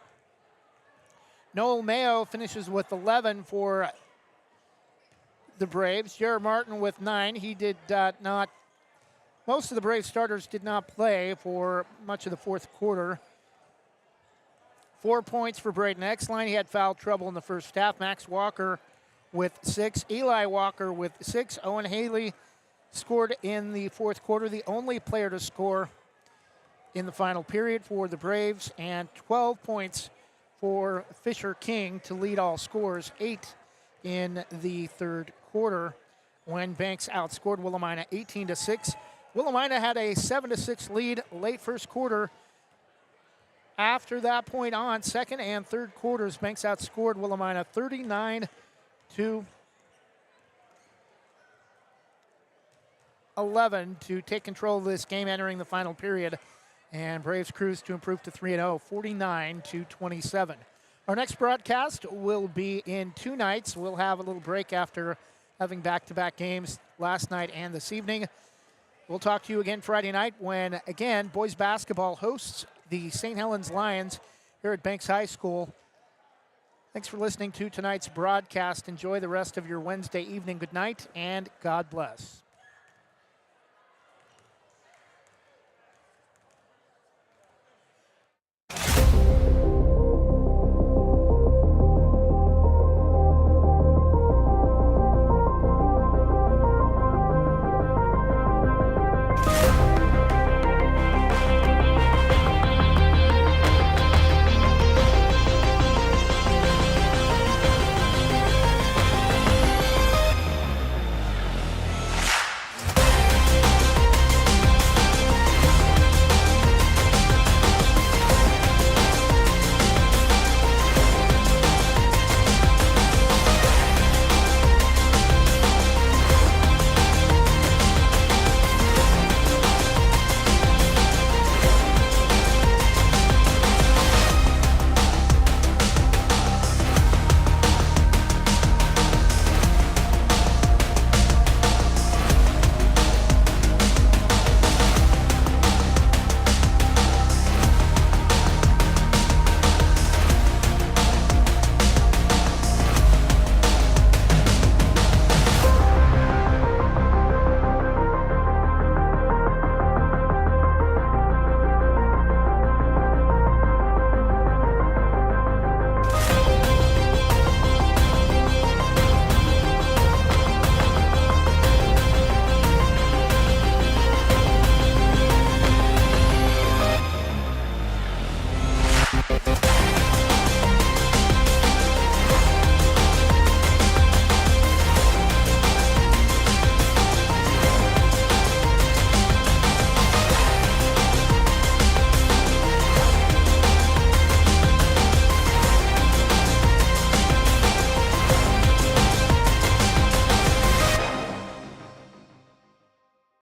Speaker 2: Noel Mayo finishes with 11 for the Braves. Jared Martin with 9. He did not, most of the Braves starters did not play for much of the fourth quarter. 4 points for Braden Exline. He had foul trouble in the first half. Max Walker with 6. Eli Walker with 6. Owen Haley scored in the fourth quarter, the only player to score in the final period for the Braves, and 12 points for Fisher King to lead all scorers, 8 in the third quarter when Banks outscored Willamina 18-6. Willamina had a 7-6 lead late first quarter. After that point on, second and third quarters, Banks outscored Willamina 39-11 to take control of this game entering the final period. And Braves cruise to improve to 3-0, 49-27. Our next broadcast will be in 2 nights. We'll have a little break after having back-to-back games last night and this evening. We'll talk to you again Friday night when, again, boys basketball hosts the St. Helens Lions here at Banks High School. Thanks for listening to tonight's broadcast. Enjoy the rest of your Wednesday evening. Good night, and God bless.